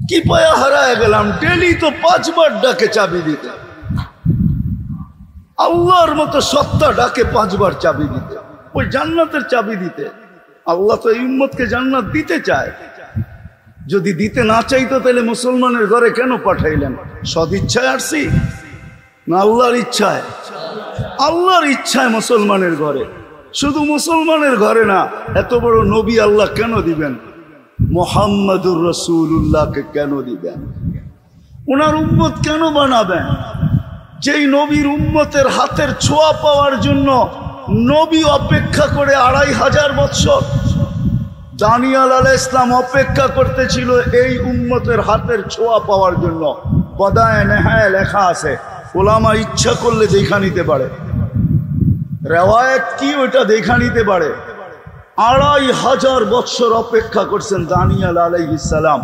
কি পায়া হারায় গেলাম। ডেলি তো 5 বার ডাকে চাবি দিতে, আল্লাহর মতো সত্তা ডাকে 5 বার চাবি দিতে, ওই জান্নাতের চাবি দিতে। আল্লাহ তো এই উম্মতকে জান্নাত দিতে চায়। যদি দিতে না চাইতো তাহলে মুসলমানের ঘরে কেন পাঠাইলেন? সদিচ্ছায় আসছি না আল্লাহর ইচ্ছায়? আল্লাহর ইচ্ছায় মুসলমানের ঘরে। শুধু মুসলমানের ঘরে না, এত বড় নবী আল্লাহ কেন দিবেন? মুহাম্মাদুর রাসূলুল্লাহকে কেন দিবেন? ওনার উম্মত কেন বানাবেন? যেই নবীর উম্মতের হাতের ছোঁয়া পাওয়ার জন্য নবী অপেক্ষা করে 2500 বছর। দানিয়াল আলাইহিস সালাম অপেক্ষা করতেছিল এই উম্মতের হাতের ছোঁয়া পাওয়ার জন্য। বদায়ে নেহায় লেখা আছে, ওলামা ইচ্ছা করলে দেখা নিতে পারে, রেওয়ায়েত কি ওইটা দেখা নিতে পারে। 2500 বছর অপেক্ষা করছেন দানিয়াল আলাইহিস সালাম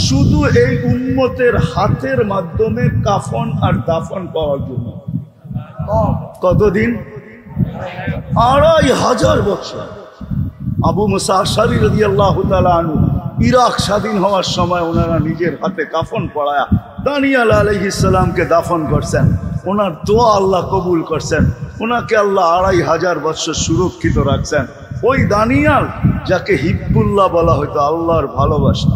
শুধু এই উম্মতের হাতের মাধ্যমে কাফন আর দাফন পাওয়ার জন্য। কতদিন? 2500 বছর। আবু মুসা আশআরী রাদিয়াল্লাহু তাআলা আনহু ইরাক স্বাধীন হওয়ার সময় ওনারা নিজের হাতে কাফন পরায়া দানিয়াল আলাইহিস সালামকে দাফন করছেন। ওনার দোয়া আল্লাহ কবুল করছেন, ওনাকে আল্লাহ 2500 বছর সুরক্ষিত রাখছেন। ওই দানিয়াল যাকে হিব্বুল্লাহ বলা হয়তো, আল্লাহর ভালোবাসা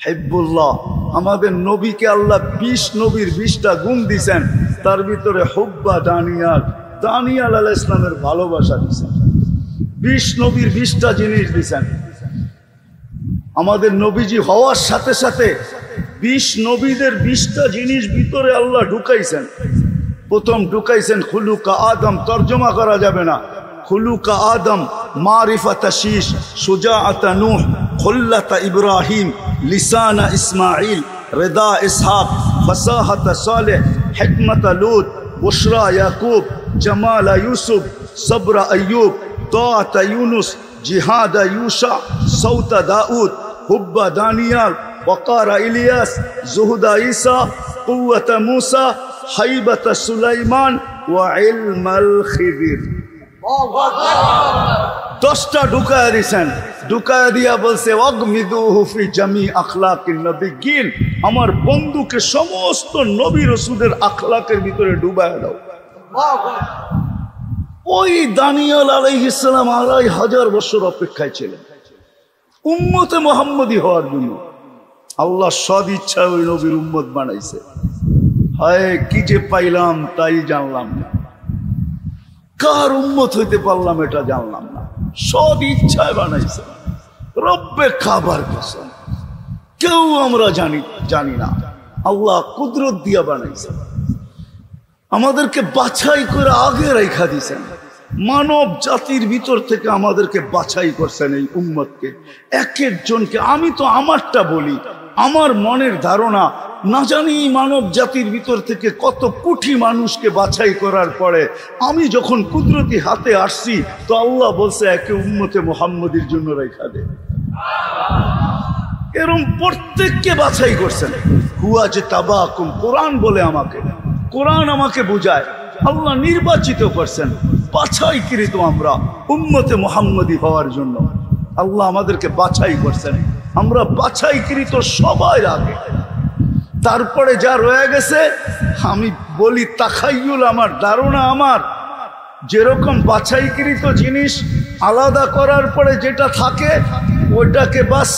হিব্বুল্লাহ। আমাদের নবীকে আল্লাহ 20 নবীর 20টা গুণ দিছেন, তার ভিতরে হুব্বা দানিয়াল, দানিয়াল আলাইহিস সালামের ভালোবাসা দিছেন। 20 নবীর 20টা জিনিস দিছেন। আমাদের নবীজি হওয়ার সাথে সাথে 20 নবীদের 20টা জিনিস ভিতরে আল্লাহ ঢুকাইছেন। প্রথম ঢুকাইছেন খুলুকা আদম, তর্জমা করা যাবে না। খুলুকা আদম, মারিফাতা শীশ, সুজাআতা নূহ, খুল্লাতা ইব্রাহিম, লিসানা ইসমাইল, রিদা ইসহাক, ফাসাহাতা সালেহ, হিকমাতা লূত, বুশরা ইয়াকুব, জামালা ইউসুফ, সবরা আইয়ুব, তাআতা ইউনুস, জিহাদা ইউশা, সৌতা দাউদ, হুব্বা দানিয়াল, ওয়াকারা ইলিয়াস, জুহুদা ঈসা, কুওয়াতা মূসা, হাইবাতা সুলাইমান ওয়া ইলমাল খিদির। 10টা ঢুকায়া দিয়েছেন। ঢুকায়া দিয়া বলছে ওয়াগমিদুহু ফি জামি আখলাকিন নবিয়্যিন, আমার বন্ধুকে সমস্ত নবী রাসূলের আখলাকের ভিতরে ডুবায়া দাও। ওই দানিয়াল আলাইহিস সালাম 2500 বছর অপেক্ষায় ছিলেন উম্মতে মুহাম্মদী হওয়ার জন্য। আল্লাহ সদ ইচ্ছা ওই নবীর উম্মত বানাইছে। হায় কি যে পাইলাম তাই জানলাম না, কার উম্মত হইতে পারলাম এটা জানলাম না। সদ ইচ্ছায় বানাইছে, রব্বে খাবার কসম। কেউ আমরা জানি না, আল্লাহ কুদরত দিয়া বানাইছে। আমাদেরকে বাছাই করে আগে রেখা দিয়েছেন। মানব জাতির ভিতর থেকে আমাদেরকে বাছাই করছেন এই উম্মতকে, এক একজনকে। আমি তো আমারটা বলি, আমার মনের ধারণা, না জানি মানব জাতির ভিতর থেকে কত কোটি মানুষকে বাছাই করার পরে আমি যখন কুদরতি হাতে আসছি, তো আল্লাহ বলছে একে উম্মতে মুহাম্মদীর জন্য রেখা দে। এরকম প্রত্যেককে বাছাই করছেন। হুয়া যে তাবাকুম, কোরআন বলে আমাকে, কোরআন আমাকে বুঝায় আল্লাহ নির্বাচিত করছেন, বাছাইকৃত আমরা উম্মতে মুহাম্মদী হওয়ার জন্য। আল্লাহ আমাদেরকে বাছাই করছেন, আমরা বাছাইকৃত সবাই আগে। তারপরে যা রয়ে গেছে আমি বলি তাখাইয়ুল, আমার ধারণা, আমার যেরকম বাছাইকৃত জিনিস আলাদা করার পরে যেটা থাকে ওইটাকে বাস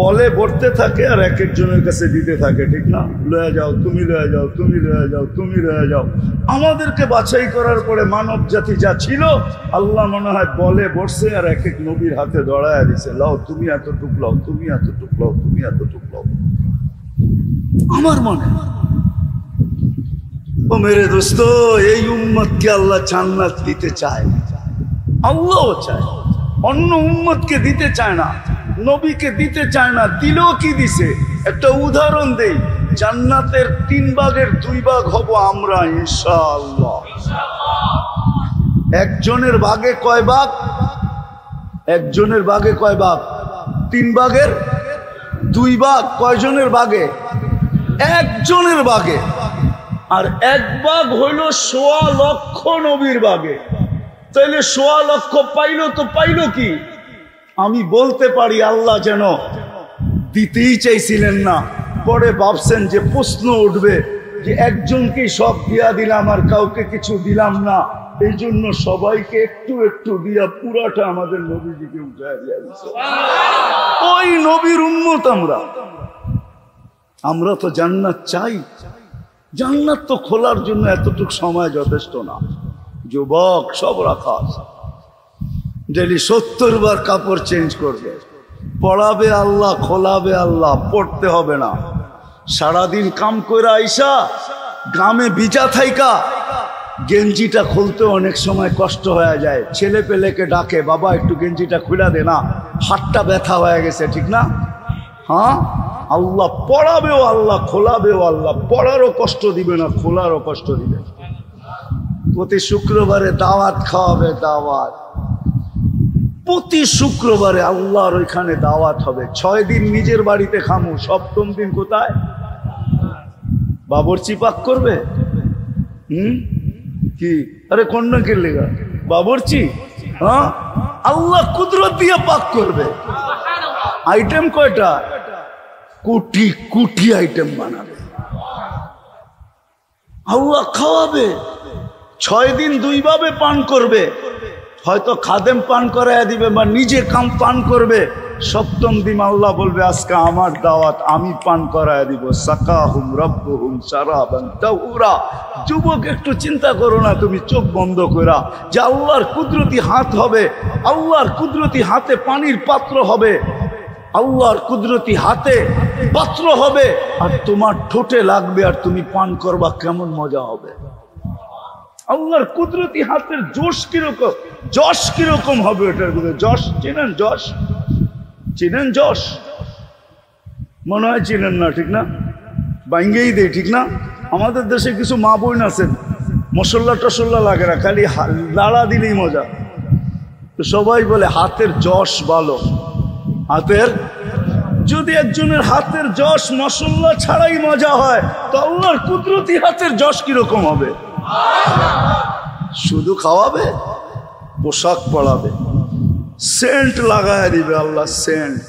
বলে ভরতে থাকে আর এক একজনের কাছে দিতে থাকে, ঠিক না? লয়ে যাও, তুমি লয়ে যাও, তুমি লয়ে যাও, তুমি লয়ে যাও। আমাদেরকে বাছাই করার পরে মানব জাতি যা ছিল আল্লাহ মনে হয় বলে বসছে আর এক এক নবীর হাতে দড়ায় দিছে, লাও তুমি এত টুকলাও, তুমি এত টুকলাও, তুমি এত টুকলাও। আমার মনে ও মেরে দোস্ত, এই উম্মতকে আল্লাহ জান্নাত দিতে চায়, আল্লাহও চায়, অন্য উম্মতকে দিতে চায় না, নবীকে দিতে চায় না। দিলেও কি দিছে? একটা উদাহরণ দেই, জান্নাতের 3 ভাগের 2 ভাগ হব আমরা ইনশাআল্লাহ। একজনের ভাগে কয় ভাগ? একজনের ভাগে কয় ভাগ? 3 ভাগের 2 ভাগ। কয়জনের ভাগে? একজনের ভাগে। আর 1 ভাগ হইল 1.25 লক্ষ নবীর ভাগে। তাইলে 1.25 লক্ষ পাইল তো পাইল কি? আমি বলতে পারি আল্লাহ যেন দিতেই চাইছিলেন না, পরে ভাবছেন যে প্রশ্ন উঠবে যে একজনকেই সব দিয়া দিলাম আর কাউকে কিছু দিলাম না, এই জন্য সবাইকে একটু একটু দিয়া পুরাটা আমাদের নবীজিকে উঠায় দিয়া দিচ্ছে। ওই নবীর উম্মত আমরা তো জান্নাত চাই, জান্নাত তো খোলার জন্য এতটুকু সময় যথেষ্ট না। যুবক সব রাখা আছে, ডেলি 70 বার কাপড় চেঞ্জ করবে, পড়াবে আল্লাহ, খোলাবে আল্লাহ, পড়তে হবে না। সারাদিন কাম করে আইসা গ্রামে ভিজা থাইকা গেঞ্জিটা খুলতে অনেক সময় কষ্ট হয়ে যায়, ছেলে পেলেকে ডাকে, বাবা একটু গেঞ্জিটা খুলে দে না, হাতটা ব্যথা হয়ে গেছে, ঠিক না? হ্যাঁ, আল্লাহ পড়াবেও আল্লাহ, খোলাবেও আল্লাহ, পড়ারও কষ্ট দিবে না, খোলারও কষ্ট দিবে। প্রতি শুক্রবারে দাওয়াত খাওয়াবে, দাওয়াত প্রতি শুক্রবারে আল্লাহর ওইখানে দাওয়াত হবে। 6 দিন নিজের বাড়িতে খামু, 7ম দিন কোথায়? বাবরচি পাক করবে। কি আরে কন্যা কে লেগা বাবরচি? হ্যাঁ, আল্লাহ কুদরত দিয়ে পাক করবে। আইটেম কয়টা? কোটি কোটি আইটেম বানাবে, আল্লাহ খাওয়াবে। 6 দিন 2 ভাবে পান করবে, হয়তো খাদেম পান করাইয়া দিবে বা নিজে কাম পান করবে। 7ম দিন আল্লাহ বলবে আজকে আমার দাওয়াত, আমি পান করাইয়া দিব। সাকাহুম রাব্বুহুম শারাবান তাহুরা। যুবক একটু চিন্তা করো না, তুমি চোখ বন্ধ করা, যে আল্লাহর কুদরতি হাত হবে, আল্লাহর কুদরতি হাতে পানির পাত্র হবে, আল্লাহর কুদরতি হাতে পাত্র হবে, আর তোমার ঠোঁটে লাগবে আর তুমি পান করবা, কেমন মজা হবে। আল্লাহর কুদরতি হাতের জোশ কিরকম, যশ কিরকম হবে ওটার মধ্যে। যশ চিনেন? যশ চিনেন? যশ মনে হয় চিনেন না, ঠিক না? বাইঙ্গেই দেয়, ঠিক না? আমাদের দেশে কিছু মা বোন আছেন, মশলা টসল্লা লাগে না, খালি লাড়া দিলেই মজা। তো সবাই বলে হাতের যশ ভালো। হাতের, যদি একজনের হাতের যশ মশলা ছাড়াই মজা হয়, তো আল্লাহর কুদরতি হাতের যশ কিরকম হবে? শুধু খাওয়াবে, পোশাক পরাবে, সেন্ট লাগায় দিবে আল্লাহ, সেন্ট।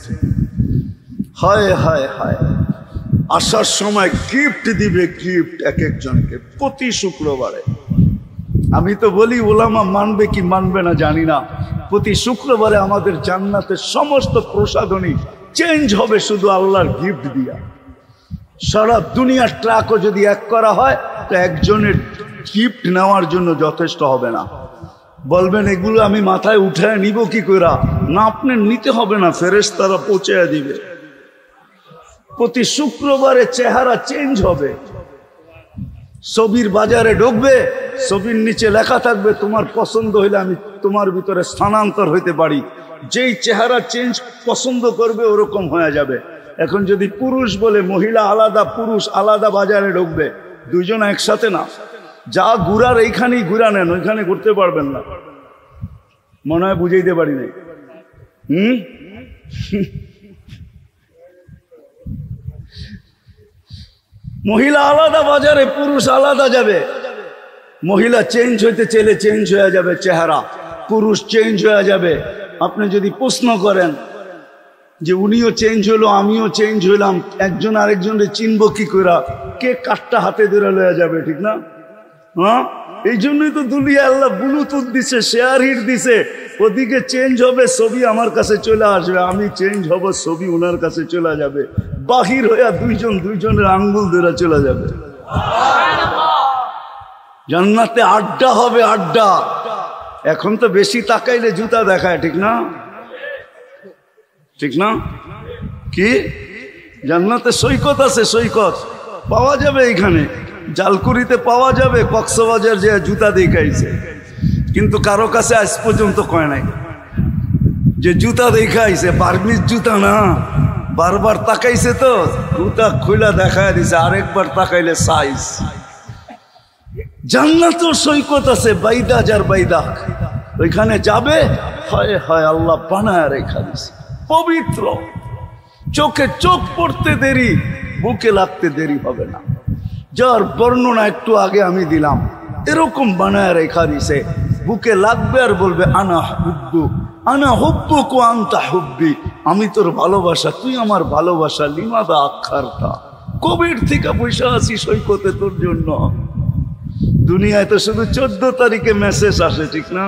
হায় হায় হায়, আসার সময় গিফট দিবে, গিফট এক একজনকে প্রতি শুক্রবারে। আমি তো বলি ওলামা মানবে কি মানবে না জানি না, প্রতি শুক্রবারে আমাদের জান্নাতের সমস্ত প্রসাধনী চেঞ্জ হবে শুধু আল্লাহর গিফট দিয়া। সারা দুনিয়ার ট্রাকও যদি এক করা হয় তো একজনের গিফট নেওয়ার জন্য যথেষ্ট হবে না। বলবেন এগুলো আমি মাথায় উঠায় নিব কি করে? না, আপনার নিতে হবে না, ফেরেশতারা পৌঁছে দিবে। প্রতি শুক্রবারে চেহারা চেঞ্জ হবে। ছবির বাজারে ঢুকবে, ছবির নিচে লেখা থাকবে তোমার পছন্দ হইলে আমি তোমার ভিতরে স্থানান্তর হইতে পারি। যেই চেহারা চেঞ্জ পছন্দ করবে ওরকম হয়ে যাবে। এখন যদি পুরুষ বলে মহিলা আলাদা, পুরুষ আলাদা বাজারে ঢুকবে, দুইজন একসাথে না। যা ঘুরার এইখানেই ঘুরা নেন, ওইখানে ঘুরতে পারবেন না। মনে হয় বুঝাইতে পারি নাই। মহিলা আলাদা বাজারে, পুরুষ আলাদা যাবে। মহিলা চেঞ্জ হইতে চাইলে চেঞ্জ হয়ে যাবে চেহারা, পুরুষ চেঞ্জ হয়ে যাবে। আপনি যদি প্রশ্ন করেন যে উনিও চেঞ্জ হলো আমিও চেঞ্জ হইলাম, একজন আরেকজনের চিনব কি করে? কে কাঠটা হাতে ধরে লয়ে যাবে, ঠিক না? হ্যাঁ, এই জন্যই তো দুলিয়া আল্লাহ ব্লুটুথ দিছে, শেয়ার হিট দিছে। ওদিকে চেঞ্জ হবে, ছবি আমার কাছে চলে আসবে, আমি চেঞ্জ হব, ছবি ওনার কাছে চলে যাবে। বাহির হইয়া দুইজনের আঙ্গুল ধরে চলে যাবে। জান্নাতে আড্ডা হবে, আড্ডা। এখন তো বেশি তাকাইলে জুতা দেখায়, ঠিক না? ঠিক না? কি জান্নাতে সৈকত আছে, সৈকত পাওয়া যাবে এইখানে, জালকুড়িতে পাওয়া যাবে, কক্সবাজার যে জুতা দেখাইছে, কিন্তু কারো কাছে আজ পর্যন্ত কয় নাই যে জুতা দেখাইছে। বার্মিজ জুতা না, বারবার তাকাইছে তো জুতা খুলে দেখায় দিছে, আরেকবার তাকাইলে সাইজ। জান্নাতেও সৈকত আছে, বাইদাজ আর বাইদাক, ওইখানে যাবে। হায় হায়, আল্লাহ বানায় রেখা দিছে, পবিত্র। চোখে চোখ পড়তে দেরি, বুকে লাগতে দেরি হবে না। যার বর্ণনা একটু আগে আমি দিলাম, এরকম বানায় রেখা দিছে। বুকে লাগবে আর বলবে আনা হুব্বু, আনা হুব্বুকু আনতা হুব্বি, আমি তোর ভালোবাসা, তুই আমার ভালোবাসা। লিমাদা আখারতা, কবির থেকে পয়সা আসি সৈকতে তোর জন্য। দুনিয়ায় তো শুধু 14 তারিখে মেসেজ আসে, ঠিক না?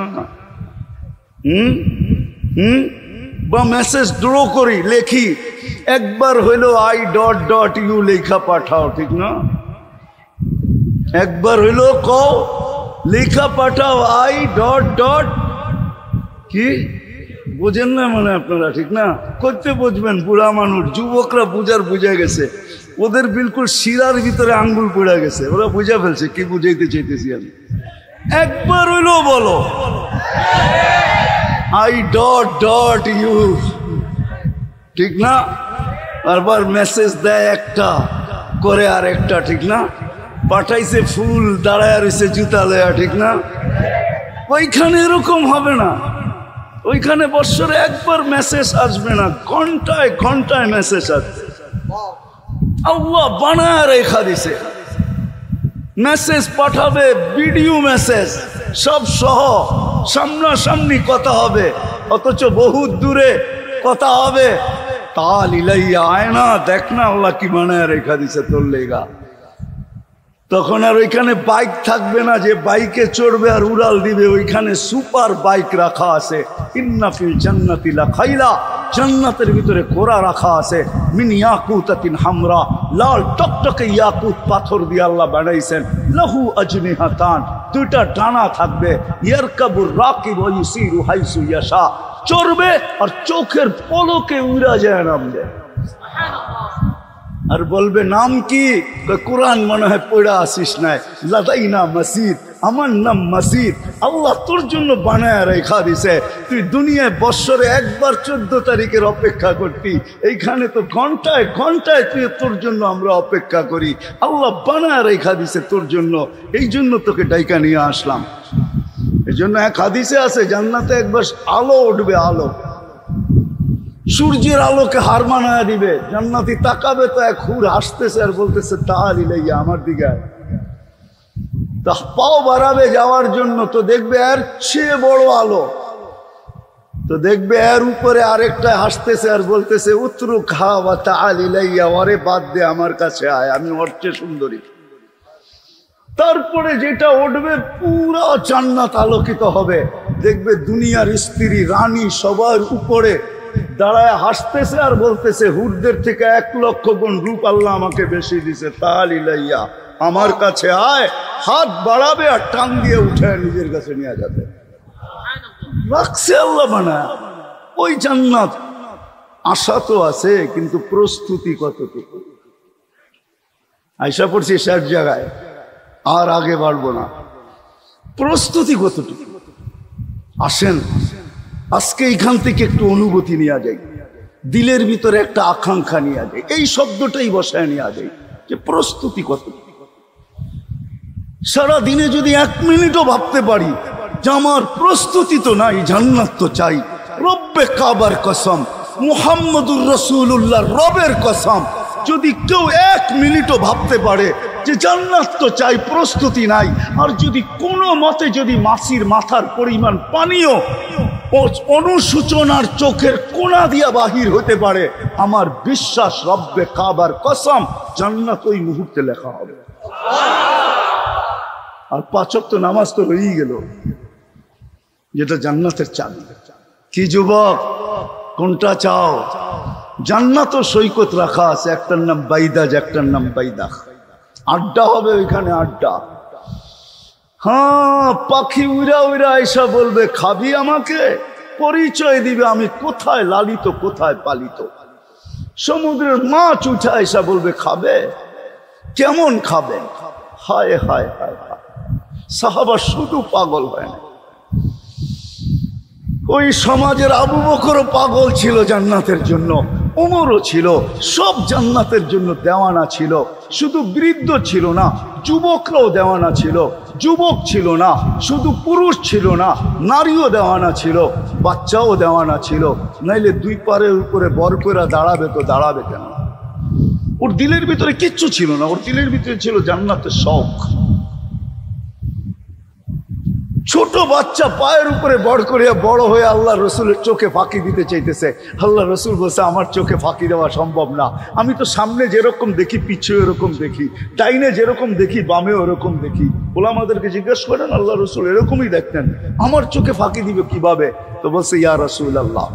বা মেসেজ ড্র করি, লেখি, একবার হইলো I.U লেখা পাঠাও, ঠিক না? একবার হইলো কও লেখা পাঠাও I. কি বুঝেন না মানে আপনারা, ঠিক না? করতে বুঝবেন, বুড়া মানুষ, যুবকরা বুঝে গেছে, ওদের বিলকুল শিরার ভিতরে আঙ্গুল পড়ে গেছে, ওরা বুঝে ফেলছে কি বুঝাইতে চাইতেছি আমি। একবার হইলো বলো I.U, ঠিক না? বারবার মেসেজ দেয় একটা করে আর একটা, ঠিক না? পাঠাইছে ফুল, দাঁড়ায় রয়েছে জুতা লয়া, ঠিক না? ওইখানে এরকম হবে না। ওইখানে বৎসরে একবার মেসেজ আসবে না, ঘন্টায় ঘন্টায় মেসেজ আসবে। আল্লাহ বানায় রেখা দিছে, মেসেজ পাঠাবে, ভিডিও মেসেজ সব সহ, সামনাসামনি কথা হবে, অথচ বহুত দূরে কথা হবে। তাল ইলাইয়া, আয় না, দেখ না আল্লাহ কি বানায় রেখা দিছে তোর লেগা। তখন আর ওইখানে বাইক থাকবে না যে বাইকে চড়বে আর উড়াল দিবে, ওইখানে সুপার বাইক রাখা আছে। ইন্না ফিল জান্নাতি লাখাইলা, জান্নাতের ভিতরে ঘোড়া রাখা আছে। মিন ইয়াকুতাতিন হামরা, লাল টকটকে ইয়াকুত পাথর দিয়ে আল্লাহ বানাইছেন। লাহু আজনিহাতান, দুইটা ডানা থাকবে। ইয়ারকাবুর রাকিব ওয়া ইউসিরু হাইসু ইয়াশা, চড়বে আর চোখের পলকে উড়া যায় নামবে। আর বলবে নাম কি? কোরআন মনে হয় পড়া আসিস নাই, লাদাইনা মসজিদ, আমার নাম মসজিদ। আল্লাহ তোর জন্য বানায় রেখা দিছে। তুই দুনিয়ায় বৎসরে একবার 14 তারিখের অপেক্ষা করতি, এইখানে তো ঘন্টায় ঘন্টায় তুই, তোর জন্য আমরা অপেক্ষা করি। আল্লাহ বানায় রেখা দিছে তোর জন্য, এই জন্য তোকে ডাইকা নিয়ে আসলাম। এই জন্য এক হাদিসে আছে, জান্নাতে একবার আলো উঠবে, আলো, সূর্যের আলোকে হার মানায় দিবে। জান্নাতি তাকাবে তো এক হুর হাসতেছে আর বলতেছে তাল ইলাইয়া, আমার দিকে। তা পাও বাড়াবে যাওয়ার জন্য, তো দেখবে এর চেয়ে বড় আলো, তো দেখবে এর উপরে আরেকটা হাসতেছে আর বলতেছে উতরু খা বা তাল ইলাইয়া, ওরে বাদ দে, আমার কাছে আয়, আমি ওর চেয়ে সুন্দরী। তারপরে যেটা উঠবে পুরো জান্নাত আলোকিত হবে। দেখবে দুনিয়ার স্ত্রী, রানী সবার উপরে দাঁড়ায় হাসতেছে আর বলতেছে হুরদের থেকে 1 লক্ষ গুণ রূপ আল্লাহ আমাকে বেশি দিছে, তাল ইলাইয়া, আমার কাছে আয়। হাত বাড়াবে আর টান দিয়ে উঠে নিজের কাছে নিয়ে যাবে। রাখছে আল্লাহ বানায়। ওই জান্নাত আশা তো আছে, কিন্তু প্রস্তুতি কতটুকু? আয়সা পড়ছি শেষ জায়গায়, আর আগে বাড়বো না। প্রস্তুতি কতটুকু? আসেন আজকে এইখান থেকে একটু অনুভূতি নেওয়া যায়, দিলের ভিতরে একটা আকাঙ্ক্ষা নেওয়া যায়, এই শব্দটাই বসায় নেওয়া যায় যে প্রস্তুতি কতটুকু। সারা দিনে যদি 1 মিনিটও ভাবতে পারি যে আমার প্রস্তুতি তো নাই, জান্নাত তো চাই, রব্বে কাবার কসম, মুহাম্মদুর রাসূলুল্লাহ রবের কসম, যদি কেউ 1 মিনিটও ভাবতে পারে যে জান্নাত তো চাই, প্রস্তুতি নাই, আর যদি কোনো মতে যদি মাছির মাথার পরিমাণ পানিও অনুসূচনার চোখের কোনা দিয়া বাহির হতে পারে, আমার বিশ্বাস রব্বে কাবার কসম জান্নাত ওই মুহূর্তে লেখা হবে। আর 5 ওয়াক্ত নামাজ তো হয়েই গেল, যেটা জান্নাতের চাবি। কি যুবক, কোনটা চাও? জান্নাত ও সৈকত রাখা আছে, একটার নাম বাইদাজ, একটার নাম বাইদাখ। আড্ডা হবে ওইখানে, আড্ডা। হ্যাঁ, পাখি উড়া উড়া এসা বলবে খাবি আমাকে, পরিচয় দিবে আমি কোথায় লালিত কোথায় পালিত। সমুদ্রের মাছ উঠা এসা বলবে খাবে, কেমন খাবে? হায় হায় হায় হায়, সাহাবা শুধু পাগল হয় না, ওই সমাজের আবু বকরও পাগল ছিল জান্নাতের জন্য, ওমরও ছিল, সব জান্নাতের জন্য দেওয়ানা ছিল। শুধু বৃদ্ধ ছিল না, যুবকরাও দেওয়ানা ছিল। যুবক ছিল না, শুধু পুরুষ ছিল না, নারীও দেওয়ানা ছিল, বাচ্চাও দেওয়ানা ছিল। নাইলে 2 পারের উপরে বর করে দাঁড়াবে তো দাঁড়াবে কেন? ওর দিলের ভিতরে কিচ্ছু ছিল না, ওর দিলের ভিতরে ছিল জান্নাতের শখ। ছোট বাচ্চা পায়ের উপরে বড় করিয়া বড় হয়ে আল্লাহ রসুলের চোখে ফাঁকি দিতে চাইতেছে। আল্লাহ রসুল বলছে আমার চোখে ফাঁকি দেওয়া সম্ভব না, আমি তো সামনে যেরকম দেখি পিছু এরকম দেখি, ডাইনে যেরকম দেখি বামে ওরকম দেখি। ওলামাদেরকে জিজ্ঞেস করেন আল্লাহ রসুল এরকমই দেখতেন, আমার চোখে ফাঁকি দিবে কিভাবে? তো বলছে ইয়া রাসূল আল্লাহ,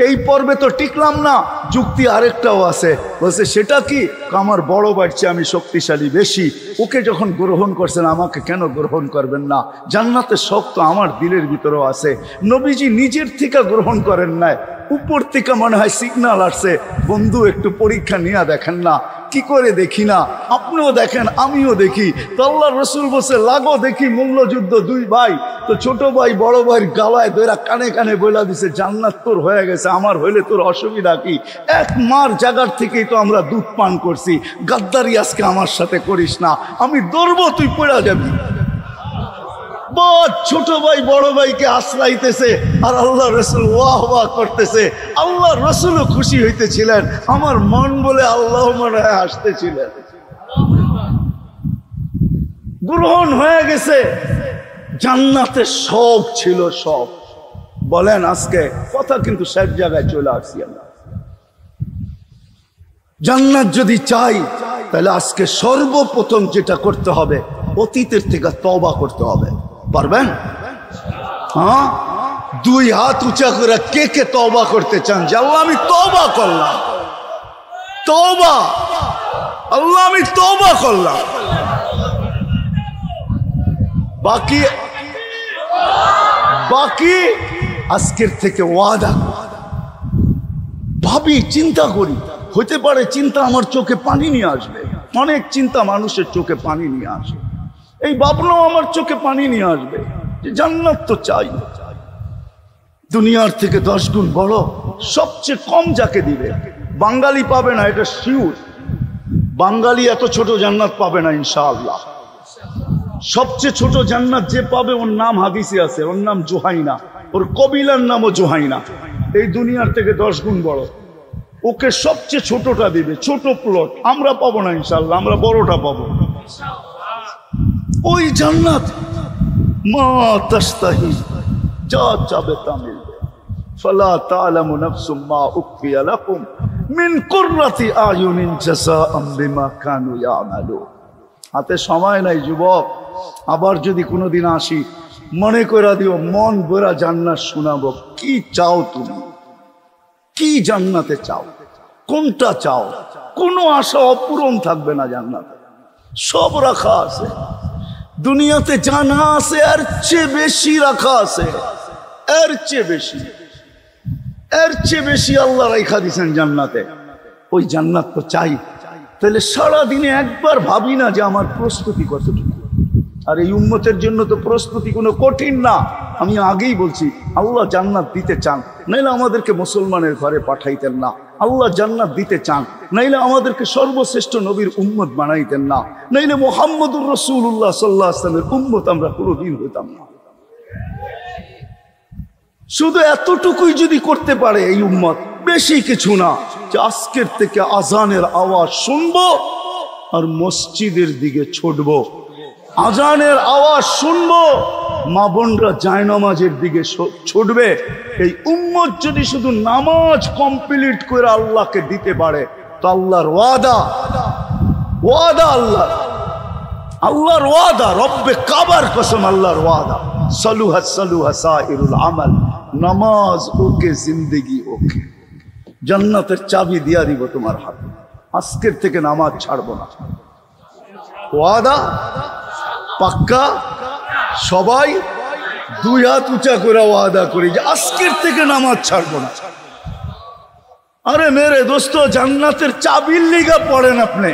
এই পর্বে তো টিকলাম না, যুক্তি আরেকটাও আছে। বলছে সেটা কি? আমার বড় বাড়ছে আমি শক্তিশালী বেশি, ওকে যখন গ্রহণ করছেন আমাকে কেন গ্রহণ করবেন না? জান্নাতের শখ তো আমার দিলের ভিতরেও আছে। নবীজি নিজের থেকে গ্রহণ করেন নাই, উপর থেকে মনে হয় সিগন্যাল আসছে, বন্ধু একটু পরীক্ষা নিয়ে দেখেন না। কি করে দেখি না? আপনিও দেখেন আমিও দেখি। তো আল্লাহ রসুল বলছে লাগো দেখি মূল্যযুদ্ধ। দুই ভাই, তো ছোট ভাই বড় ভাইয়ের গালায় দইরা কানে কানে বইলা দিছে জান্নাত তোর হয়ে গেছে, আমার হইলে তোর অসুবিধা কি? এক মার জায়গার থেকেই তো আমরা দুধ পান করছি, গাদ্দারি আজকে আমার সাথে করিস না, আমি দৌড়বো তুই পড়া যাবি। ছোট ভাই বড় ভাইকে আশ্রাইতেছে আর আল্লাহ রসুল ওয়াহ ওয়াহ করতেছে। আল্লাহ রসুলও খুশি হইতেছিলেন, আমার মন বলে আল্লাহ মনে হয় আসতেছিলেন। গ্রহণ হয়ে গেছে, জান্নাতের সব ছিল সব। বলেন আজকে কথা কিন্তু সব জায়গায় চলে আসছি আমরা। জান্নাত যদি চাই তাহলে আজকে সর্বপ্রথম যেটা করতে হবে অতীতের থেকে তওবা করতে হবে। পারবেন? হ্যাঁ, দুই হাত উঁচা করে কে কে তওবা করতে চান যে আল্লাহ আমি তওবা করলাম, তওবা, আল্লাহ আমি তওবা করলাম। বাকি বাকি আজকের থেকে ওয়াদা। ভাবি, চিন্তা করি, হতে পারে চিন্তা আমার চোখে পানি নিয়ে আসবে। অনেক চিন্তা মানুষের চোখে পানি নিয়ে আসে। এই ভাবনাও আমার চোখে পানি নিয়ে আসবে যে জান্নাত তো চাই, দুনিয়ার থেকে 10 গুণ বড়। সবচেয়ে কম যাকে দিবে, বাঙালি পাবে না এটা শিওর। বাঙালি এত ছোট জান্নাত পাবে না ইনশাআল্লাহ। সবচেয়ে ছোট জান্নাত যে পাবে ওর নাম হাদিসে আছে, ওর নাম জোহাইনা, ওর কবিলার নামও জোহাইনা। এই দুনিয়ার থেকে 10 গুণ বড়, ওকে সবচেয়ে ছোটটা দিবে, ছোট প্লট। আমরা পাবো না ইনশাআল্লাহ, আমরা বড়টা পাবো। ওই জান্নাত মা তাস্তাহি, যা চাবে তা মিলবে। ফালা তা'লামু নাফসুম মা উখফিয়া লাকুম মিন কুররাতি আয়ুনিন জাযাআম বিমা কানু ইয়ামালুন। হাতে সময় নাই যুবক, আবার যদি কোনোদিন আসি মনে করে দিও মন ভরা জান্নাত শোনাবো। কি চাও তুমি? কি জান্নাতে চাও? কোনটা চাও? কোনো আশা অপূরণ থাকবে না জান্নাতে, সব রাখা আছে। দুনিয়াতে জানা আছে এর চেয়ে বেশি রাখা আছে, এর চেয়ে বেশি, এর চেয়ে বেশি আল্লাহ রাখা দিয়েছেন জান্নাতে। ওই জান্নাত তো চাই। তাহলে সারাদিনে একবার ভাবি না যে আমার প্রস্তুতি কতটুকু। আর এই উম্মতের জন্য তো প্রস্তুতি কোনো কঠিন না। আমি আগেই বলছি, আল্লাহ জান্নাত দিতে চান, নাইলে আমাদেরকে মুসলমানের ঘরে পাঠাইতেন না। আল্লাহ জান্নাত দিতে চান, নাইলে আমাদেরকে সর্বশ্রেষ্ঠ নবীর উম্মত বানাইতেন না, নাইলে মুহাম্মদুর রাসূলুল্লাহ সাল্লাল্লাহু আলাইহি ওয়াসাল্লামের উম্মত আমরা কোনোদিন হইতাম না। শুধু এতটুকুই যদি করতে পারে এই উম্মত, বেশি কিছু না, যে আজকের থেকে আজানের আওয়াজ শুনবো আর মসজিদের দিকে ছুটবো। আজানের আওয়াজ শুনবো, মা বোনরা জায়নামাজের দিকে ছুটবে। এই উম্মত যদি শুধু নামাজ কমপ্লিট করে আল্লাহকে দিতে পারে তো আল্লাহর ওয়াদা, ওয়াদা আল্লাহ, আল্লাহর ওয়াদা, রব্বে কাবার কসম, আল্লাহর ওয়াদা, সালুহা সালুহা সাইরুল আমাল, নামাজ ওকে, জিন্দেগি ওকে। জান্নাতের চাবি দিয়া দিব তোমার হাতে, আজকের থেকে নামাজ ছাড়বো না। ওয়াদা পাক্কা। সবাই দুই হাত উঁচা করে ওয়াদা করি যে আজকের থেকে নামাজ ছাড়বো না। আরে মেরে দোস্ত, জান্নাতের চাবির লিগা পড়েন আপনি,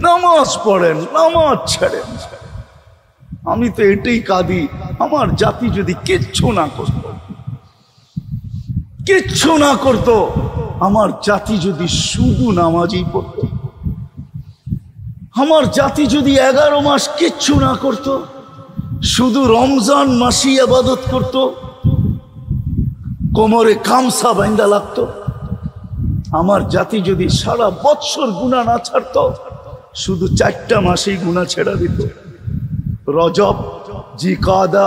নামাজ পড়েন, নামাজ ছাড়েন। আমি তো এটাই কাঁদি, আমার জাতি যদি কিচ্ছু না করত, কিচ্ছু না করত, আমার জাতি যদি শুধু নামাজই পড়ত, আমার জাতি যদি 11 মাস কিচ্ছু না করত, শুধু রমজান মাসি ইবাদত করত, কোমরে গামছা বাঁধা লাগতো, আমার জাতি যদি সারা বৎসর গুনাহ না ছাড়তো, শুধু 4টা মাসেই গুনাহ ছেড়ে দিত, রজব, জিকাদা,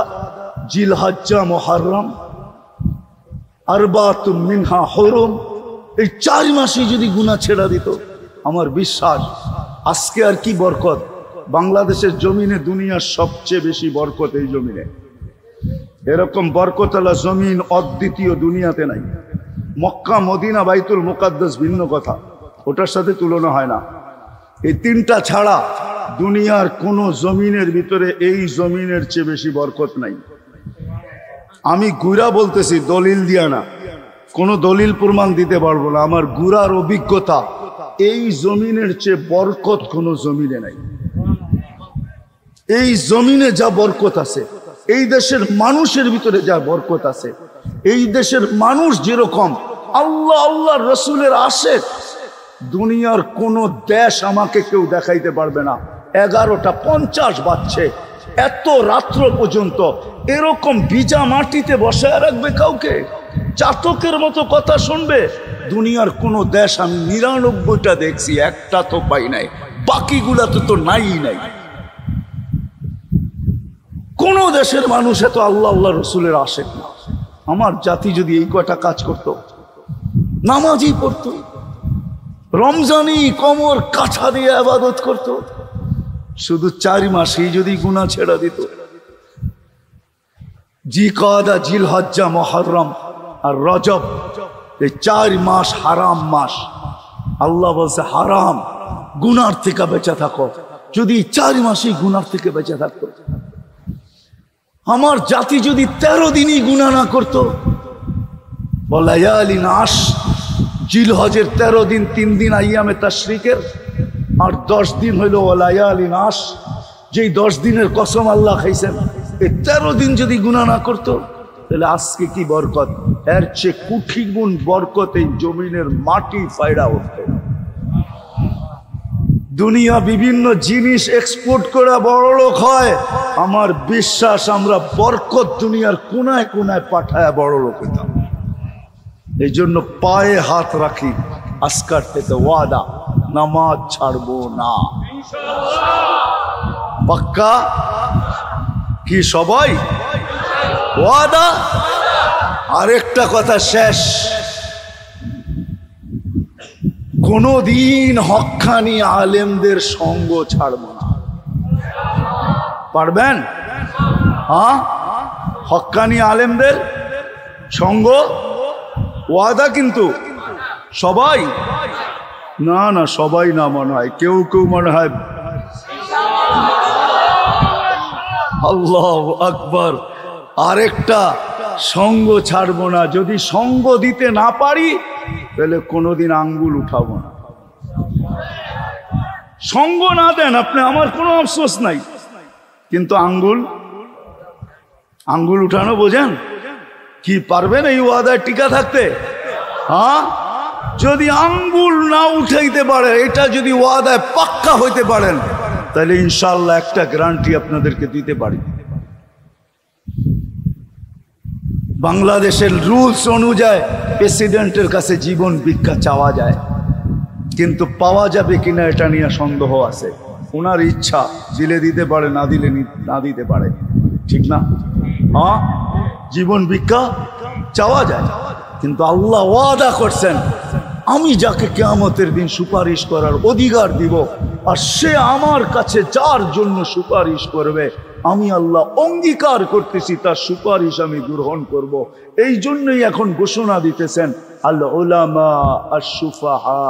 জিলহজ্জা, মুহররম, আরবাতুম মিনহা হুরুম, এই 4 মাসে যদি গুনাহ ছেড়ে দিত, আমার বিশ্বাস আজকে আর কি বরকত। বাংলাদেশের জমিনে দুনিয়ার সবচেয়ে বেশি বরকত এই জমিনে। এরকম বরকতওয়ালা জমিন অদ্বিতীয় দুনিয়াতে নাই। মক্কা, মদিনা, বাইতুল মুকাদ্দাস ভিন্ন কথা, ওটার সাথে তুলনা হয় না। এই 3টা ছাড়া দুনিয়ার কোন জমিনের ভিতরে এই জমিনের চেয়ে বেশি বরকত নাই। আমি গুড়া বলতেছি, দলিল দিয়া না, কোনো দলিল প্রমাণ দিতে পারবো না। আমার গুড়ার অভিজ্ঞতা, এই জমিনের চেয়ে বরকত কোনো জমিনে নাই। এই জমিনে যা বরকত আছে, এই দেশের মানুষের ভিতরে যা বরকত আছে, এই দেশের মানুষ যেরকম আল্লাহ আল্লাহ রসুলের আশেক, দুনিয়ার কোন দেশ আমাকে কেউ দেখাইতে পারবে না। 11টা 50 বাজছে, এত রাত্র পর্যন্ত এরকম ভিজা মাটিতে বসায় রাখবে কাউকে, চাতকের মতো কথা শুনবে। দুনিয়ার কোন দেশ আমি 99টা দেখছি, একটা তো পাই নাই, বাকিগুলা তো নাই। কোন দেশের মানুষ এত আল্লাহ আল্লাহ রসুলের আশেক না। আমার জাতি যদি এই কয়টা কাজ করত, নামাজই পড়তো, রমজানি কোমর কাছা দিয়ে ইবাদত করত, শুধু 4 মাসেই যদি গুনাহ ছেড়ে দিত, জিকাদা, জিলহজ্জা, মুহররম আর রজব, এই 4 মাস হারাম মাস। আল্লাহ বলছে হারাম, গুনার থেকে বেঁচে থাকো। যদি 4 মাসেই গুনার থেকে বেঁচে থাকতো, আমার জাতি যদি 13 দিনই গুনাহ না করতো, ওয়ালায়ালি নাশ, জিলহজের 13 দিন, 3 দিন আইয়ামে তাশরিকের, আর 10 দিন হইল ওয়ালায়ালি নাশ, যেই 10 দিনের কসম আল্লাহ খাইছেন, এই 13 দিন যদি গুনাহ না করতো, তাহলে আজকে কি বরকত, এর চেয়ে কোটি গুণ বরকত এই জমিনের মাটি ফায়দা উঠতো। দুনিয়া বিভিন্ন জিনিস এক্সপোর্ট করে বড়লোক হয়, আমার বিশ্বাস আমরা বরকত দুনিয়ার কোনায় কোনায় পাঠায় বড়লোক হইতাম। এই জন্য পায়ে হাত রাখি, আজকার থেকে ওয়াদা, নামাজ ছাড়বো না। পাক্কা কি সবাই? ওয়াদা। আরেকটা কথা শেষ, কোনদিন হক্কানি আলেমদের সঙ্গ ছাড়ব না। পারবেন? হ্যাঁ, হক্কানি আলেমদের সঙ্গ ওয়াদা। কিন্তু সবাই না, না সবাই না, মনে হয় কেউ কেউ মনে হয়। আল্লাহু আকবার। আরেকটা, সঙ্গ ছাড়বো না। যদি সঙ্গ দিতে না পারি, তাহলে কোনোদিন আঙ্গুল উঠাবো না। সঙ্গ না দেন আপনি, আমার কোনো আফসোস নাই, কিন্তু আঙ্গুল উঠানো বোঝেন কি? পারবেন এই ওয়াদায় টিকা থাকতে? হ্যাঁ, যদি আঙ্গুল না উঠাইতে পারে, এটা যদি ওয়াদায় পাক্কা হইতে পারেন, তাহলে ইনশাআল্লাহ একটা গ্যারান্টি আপনাদেরকে দিতে পারি। বাংলাদেশের রুলস অনুযায়ী প্রেসিডেন্টের কাছে জীবন ভিক্ষা চাওয়া যায়, কিন্তু পাওয়া যাবে কিনা এটা নিয়ে সন্দেহ আছে। ওনার ইচ্ছা, দিলে দিতে পারে, না দিলে না দিতে পারে, ঠিক না? হ্যাঁ, জীবন ভিক্ষা চাওয়া যায়, কিন্তু আল্লাহ ওয়াদা করছেন, আমি যাকে কিয়ামতের দিন সুপারিশ করার অধিকার দিব, আর সে আমার কাছে যার জন্য সুপারিশ করবে, আমি আল্লাহ অঙ্গীকার করতেছি তার সুপারিশ আমি গ্রহণ করব। এই জন্যই এখন ঘোষণা দিতেছেন, আল উলামা আশ-শুফাহা,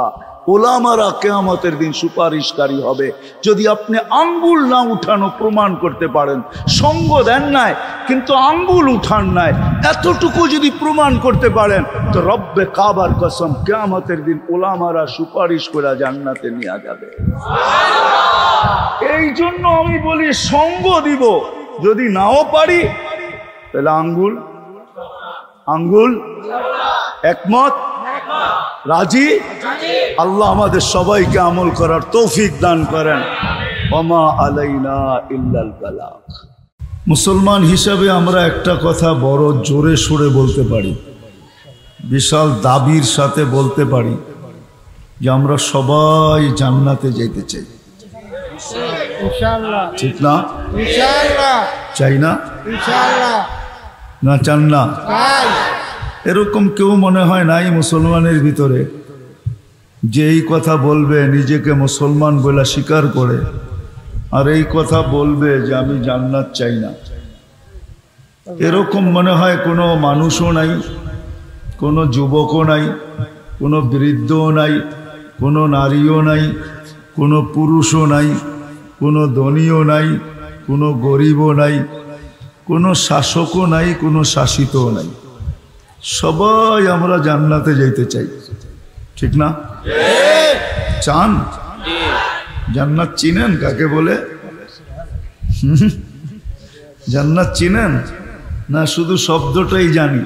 ওলামারা কিয়ামতের দিন সুপারিশকারী হবে। যদি আপনি আঙ্গুল না উঠানো প্রমাণ করতে পারেন, সঙ্গ দেন নাই কিন্তু আঙ্গুল উঠান নাই, এতটুকু যদি প্রমাণ করতে পারেন, তো রব্বে কাবার কসম, কিয়ামতের দিন ওলামারা সুপারিশ করে জান্নাতে নিয়ে যাবে। এই জন্য আমি বলি সঙ্গ দিব, যদি নাও পারি তাহলে আঙ্গুল একমত, রাজি? আল্লাহ আমাদের সবাইকে আমল করার তৌফিক দান করেন। ওমা আলাইনা ইল্লাল বালাগ। মুসলমান হিসাবে আমরা একটা কথা বড় জোরে সুরে বলতে পারি, বিশাল দাবির সাথে বলতে পারি যে আমরা সবাই জান্নাতে যেতে চাই। ঠিক না? চাই না? না চান না? এরকম কেউ মনে হয় নাই মুসলমানের ভিতরে যে এই কথা বলবে নিজেকে মুসলমান বলে স্বীকার করে, আর এই কথা বলবে যে আমি জান্নাত চাই না? এরকম মনে হয় কোনো মানুষও নাই, কোনো যুবকও নাই, কোনো বৃদ্ধও নাই, কোনো নারীও নাই, কোনো পুরুষও নাই, কোনো ধনীও নাই, কোনো গরিবও নাই, কোনো শাসকও নাই, কোনো শাসিতও নাই। সবাই আমরা জান্নাতে যাইতে চাই, ঠিক না? চান? জান্নাত চিনেন কাকে বলে? জান্নাত চিনেন না শুধু শব্দটাই জানি?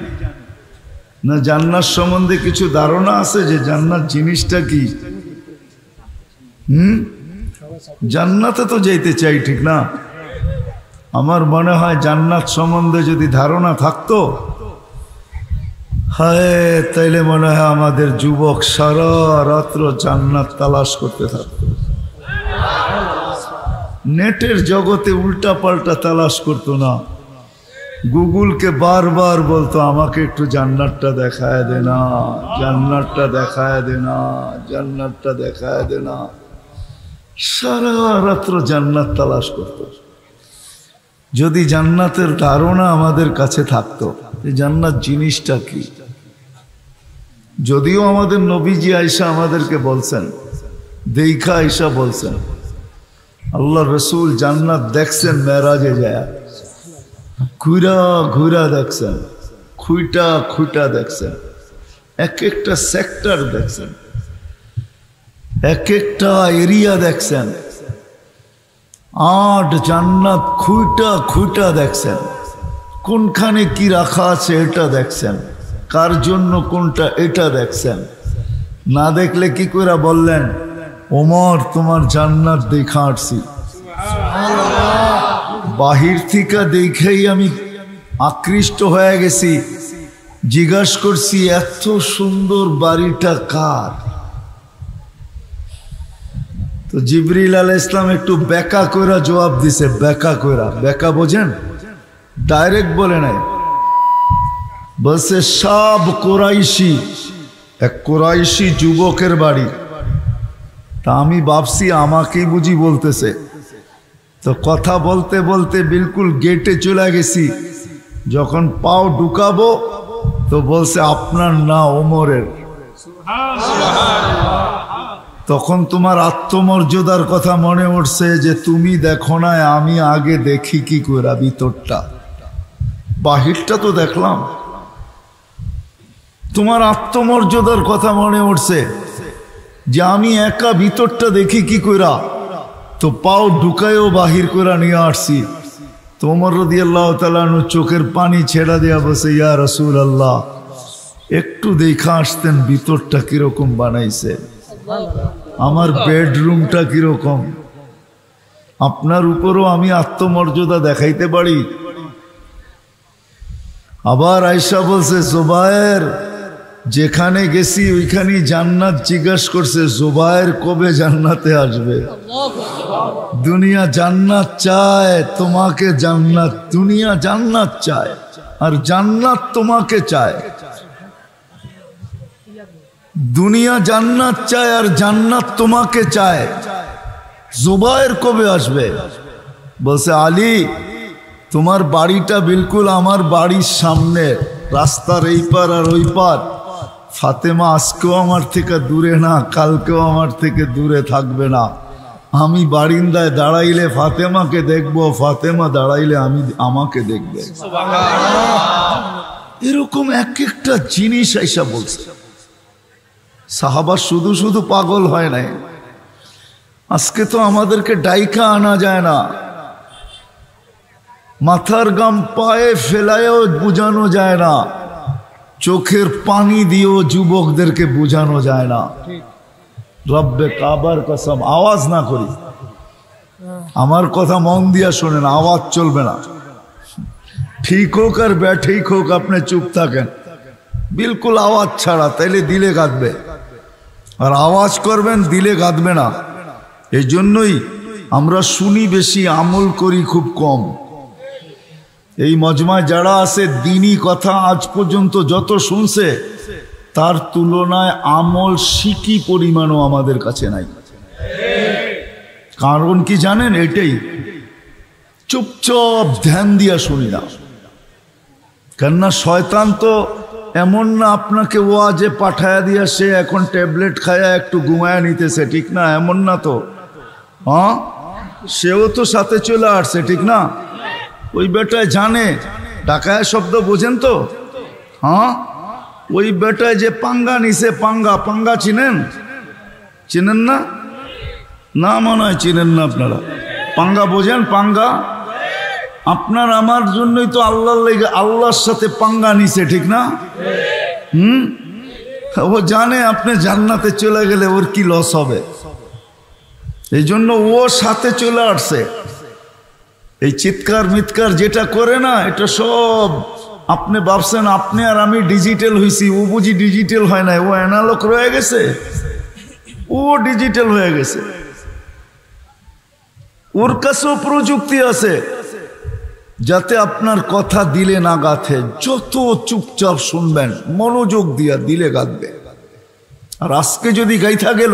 না জান্নাত সম্বন্ধে কিছু ধারণা আছে যে জান্নাত জিনিসটা কি? জান্নাতে তো যাইতে চাই, ঠিক না? আমার মনে হয় জান্নাত সম্বন্ধে যদি ধারণা থাকতো, হায় তাইলে মনে হয় আমাদের যুবক সারা রাত্র জান্নাত তালাশ করতে থাকতো, নেটের জগতে উল্টা পাল্টা তালাশ করতো না, গুগলকে বারবার বলতো আমাকে একটু জান্নাতটা দেখায় দে না, জান্নাতটা দেখায় দে না, জান্নাতটা দেখায় দে না। সারা রাত্র জান্নাত তালাশ করত। যদি জান্নাতের ধারণা আমাদের কাছে থাকতো জান্নাত জিনিসটা কি, যদিও আমাদের নবীজি আয়েশা আমাদেরকে বলছেন, দেখা আয়েশা বলছেন আল্লাহ রসুল জান্নাত দেখছেন মেরাজে যায়, ঘুরা ঘুরা দেখছেন, খুইটা খুইটা দেখছেন, এক একটা সেক্টর দেখছেন, এক একটা এরিয়া দেখছেন, 8 জান্নাত খুইটা খুইটা দেখছেন, কোনখানে কি রাখা আছে এটা দেখছেন, কার জন্য কোনটা এটা দেখছেন। না দেখলে কি করে বললেন ওমর তোমার জান্নাত দেখা আসছি? বাহির থেকে দেখেই আমি আকৃষ্ট হয়ে গেছি, জিজ্ঞাসা করছি এত সুন্দর বাড়িটা কার? তো জিবরিল আলাইহিস সালাম একটু বেকা কইরা জবাব দিছে, বেকা কইরা, বেকা বোঝেন? ডাইরেক্ট বলে নাই, বলছে সব কোরাইশি, এক কোরাইশি যুবকের বাড়ি। তা আমি ভাবছি আমাকেই বুঝি বলতেছে, তো কথা বলতে বলতে বিলকুল গেটে চলে গেছি, যখন পাও ঢুকাবো তো বলছে আপনার না ওমরের। তখন তোমার আত্মমর্যাদার কথা মনে উঠছে যে তুমি দেখো না, আমি আগে দেখি কি করে ভিতরটা, বাহিরটা তো দেখলাম। তোমার আত্মমর্যাদার কথা মনে উঠছে যে আমি একা ভিতরটা দেখি কি কইরা, তো পাও ঢুকায়ও বাহির করে নিয়ে আসছি। তো ওমর রাদিয়াল্লাহু তাআলা আনহু চোখের পানি ছেড়া দিয়া বসে, ইয়া রাসূলুল্লাহ একটু দেখা আসতেন ভিতরটা কিরকম বানাইছে, আমার বেডরুমটা কিরকম, আপনার উপরও আমি আত্মমর্যাদা দেখাইতে পারি। আবার আয়েশা বলছে জুবায়ের যেখানে গেছি ওইখানেই জান্নাত জিজ্ঞাসা করছে, জুবায়ের কবে জান্নাতে আসবে? দুনিয়া জান্নাত চায়, তোমাকে জান্নাত, দুনিয়া জান্নাত চায় আর জান্নাত তোমাকে চায়। দুনিয়া জান্নাত চায় আর জান্নাত তোমাকে চায়, জুবায়ের কবে আসবে? বলছে আলী তোমার বাড়িটা বিলকুল আমার বাড়ির সামনে, রাস্তার এই পার আর ওই পার। ফাতেমা আজকেও আমার থেকে দূরে না, কালকেও আমার থেকে দূরে থাকবে না। আমি বারিন্দায় দাঁড়াইলে ফাতেমাকে দেখবো, ফাতেমা দাঁড়াইলে আমাকে দেখবে। এরকম এক একটা জিনিস আয়েশা বলছে। সাহাবা শুধু শুধু পাগল হয় নাই, আজকে তো আমাদেরকে ডাইকা আনা যায় না, মাথার গাম পায়ে ফেলায়ও বুঝানো যায় না, চোখের পানি দিয়েও যুবকদেরকে বুঝানো যায় না। রব্বে কাবার কসম, আওয়াজ না করি, আমার কথা মন দিয়া শোনেন, আওয়াজ চলবে না। ঠিক হোক আর ব্যাঠিক হোক আপনি চুপ থাকেন, বিলকুল আওয়াজ ছাড়া, তাইলে দিলে গাঁদবে। আর আওয়াজ করবেন দিলে গাঁদবে না। এই জন্যই আমরা শুনি বেশি, আমল করি খুব কম। এই মজমায় যারা আছে দ্বীনি কথা আজ পর্যন্ত যত শুনছে তার তুলনায় আমল শিকি পরিমাণও আমাদের কাছে নাই। কারণ কি জানেন? এটাই, চুপচাপ ধ্যান দিয়া শুনি না। কেননা শয়তান তো এমন না আপনাকে ওয়াজে পাঠায়া দিয়া সে এখন ট্যাবলেট খায়া একটু ঘুমায়া নিতেছে, ঠিক না? এমন না তো, হ্যাঁ, সেও তো সাথে চলে আসছে, ঠিক না? ওই বেটায় জানে, ডাকায়া শব্দ বোঝেন তো? হ্যাঁ, ওই বেটায় যে পাঙ্গা নিছে, পাঙ্গা, পাঙ্গা চিনেন? চিনেন না? না মনে হয় চিনেন না আপনারা। পাঙ্গা বোঝেন? পাঙ্গা আপনার আমার জন্যই তো আল্লাহর লেগে আল্লাহর সাথে পাঙ্গা নিছে, ঠিক না? ও জানে আপনি জান্নাতে চলে গেলে ওর কি লস হবে, এই জন্য ও সাথে চলে আসছে। এই চিৎকার মিৎকার যেটা করে না, এটা সব আপনি ভাবছেন আপনি আর আমি ডিজিটাল হয়েছি, ও বুঝি ডিজিটাল হয় না, ও অ্যানালগ রয়ে গেছে, ও ডিজিটাল হয়ে গেছে। ওর কাছেও প্রযুক্তি আছে যাতে আপনার কথা দিলে না গাথে। যত চুপচাপ শুনবেন, মনোযোগ দিয়া দিলে গাঁথবে। আর আজকে যদি গাইথা গেল,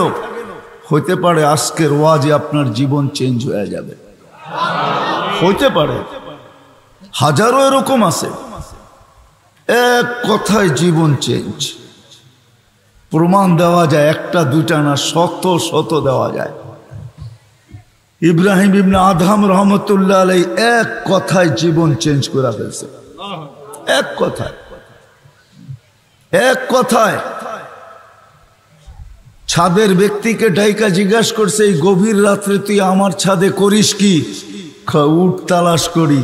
হইতে পারে আজকের ওয়াজে আপনার জীবন চেঞ্জ হয়ে যাবে, হইতে পারে। হাজারো এরকম আছে, এক কথায় জীবন চেঞ্জ। প্রমাণ দেওয়া যায়, একটা দুইটা না, শত শত দেওয়া যায়। ইব্রাহিম ইবনে আদহাম রহমতুল্লাহ আলাইহি এক কথায় জীবন চেঞ্জ করে ফেলছে, এক কথায়, এক কথায়। ছাদের ব্যক্তিকে ডাইকা জিজ্ঞাসা করছে, এই গভীর রাত্রে তুই আমার ছাদে করিস কি? উট তালাশ করি।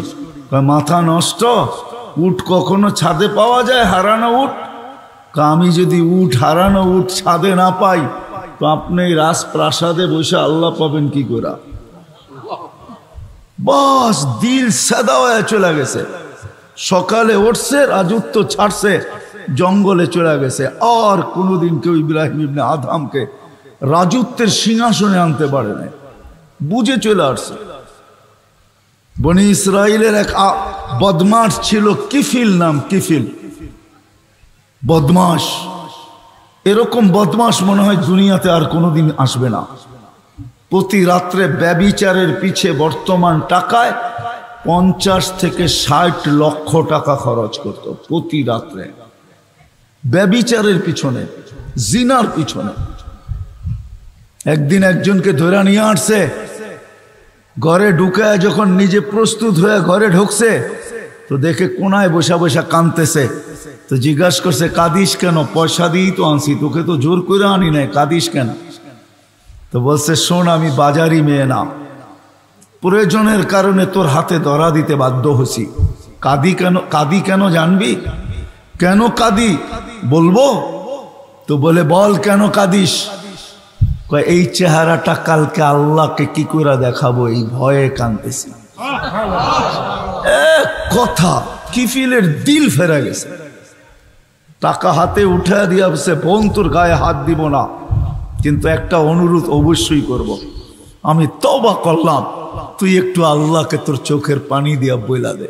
মাথা নষ্ট, উট কখনো ছাদে পাওয়া যায়? হারানো উট? আমি যদি উট, হারানো উট ছাদে না পাই, তো আপনি রাজপ্রাসাদে বসে আল্লাহ পাবেন কি করে? বাস দিল সাদা হয়ে চলে গেছে। সকালে উঠছে, রাজত্ব ছাড়ছে, জঙ্গলে চলে গেছে। আর কোনোদিন কেউ ইব্রাহিম ইবনে আদহামকে রাজত্বের সিংহাসনে আনতে পারে না, বুঝে চলে আসছে। বনি ইসরাইলের এক বদমাস ছিল, কিফিল নাম, কিফিল, বদমাস। এরকম বদমাস মনে হয় দুনিয়াতে আর কোনোদিন আসবে না। প্রতি রাত্রে ব্যভিচারের পিছে বর্তমান টাকায় 50 থেকে 60 লক্ষ টাকা খরচ করত প্রতি রাত্রে, ব্যভিচারের পিছনে, জিনার পিছনে। একদিন একজনকে ধরে নিয়ে আসছে, ঘরে ঢুকায় যখন নিজে প্রস্তুত হয়ে ঘরে ঢুকছে, তো দেখে কোনায় বসা বসা কাঁদতেছে। তো জিজ্ঞাসা করছে, কাঁদিস কেন? পয়সা দিয়েই তো আনছি, তোকে তো জোর করে আনি নাই, কাঁদিস কেন? তো বলছে, শোন, আমি বাজারি মেয়ে না, প্রয়োজনের কারণে তোর হাতে ধরা দিতে বাধ্য হয়েছি। কাঁদি কেন? কাঁদি কেন জানবি? কেন কাঁদি বলবো? তো বলে, বল কেন কাঁদিস? এই চেহারাটা কালকে আল্লাহকে কি করে দেখাবো, এই ভয়ে কাঁদতেছি। এক কথা, কিফিলের দিল ফেরা গেছে। টাকা হাতে উঠে দিয়া বসে, বোন তোর গায়ে হাত দিব না, কিন্তু একটা অনুরোধ অবশ্যই করব। আমি তওবা করলাম, তুই একটু আল্লাহকে তোর চোখের পানি দিয়া বইলা দে।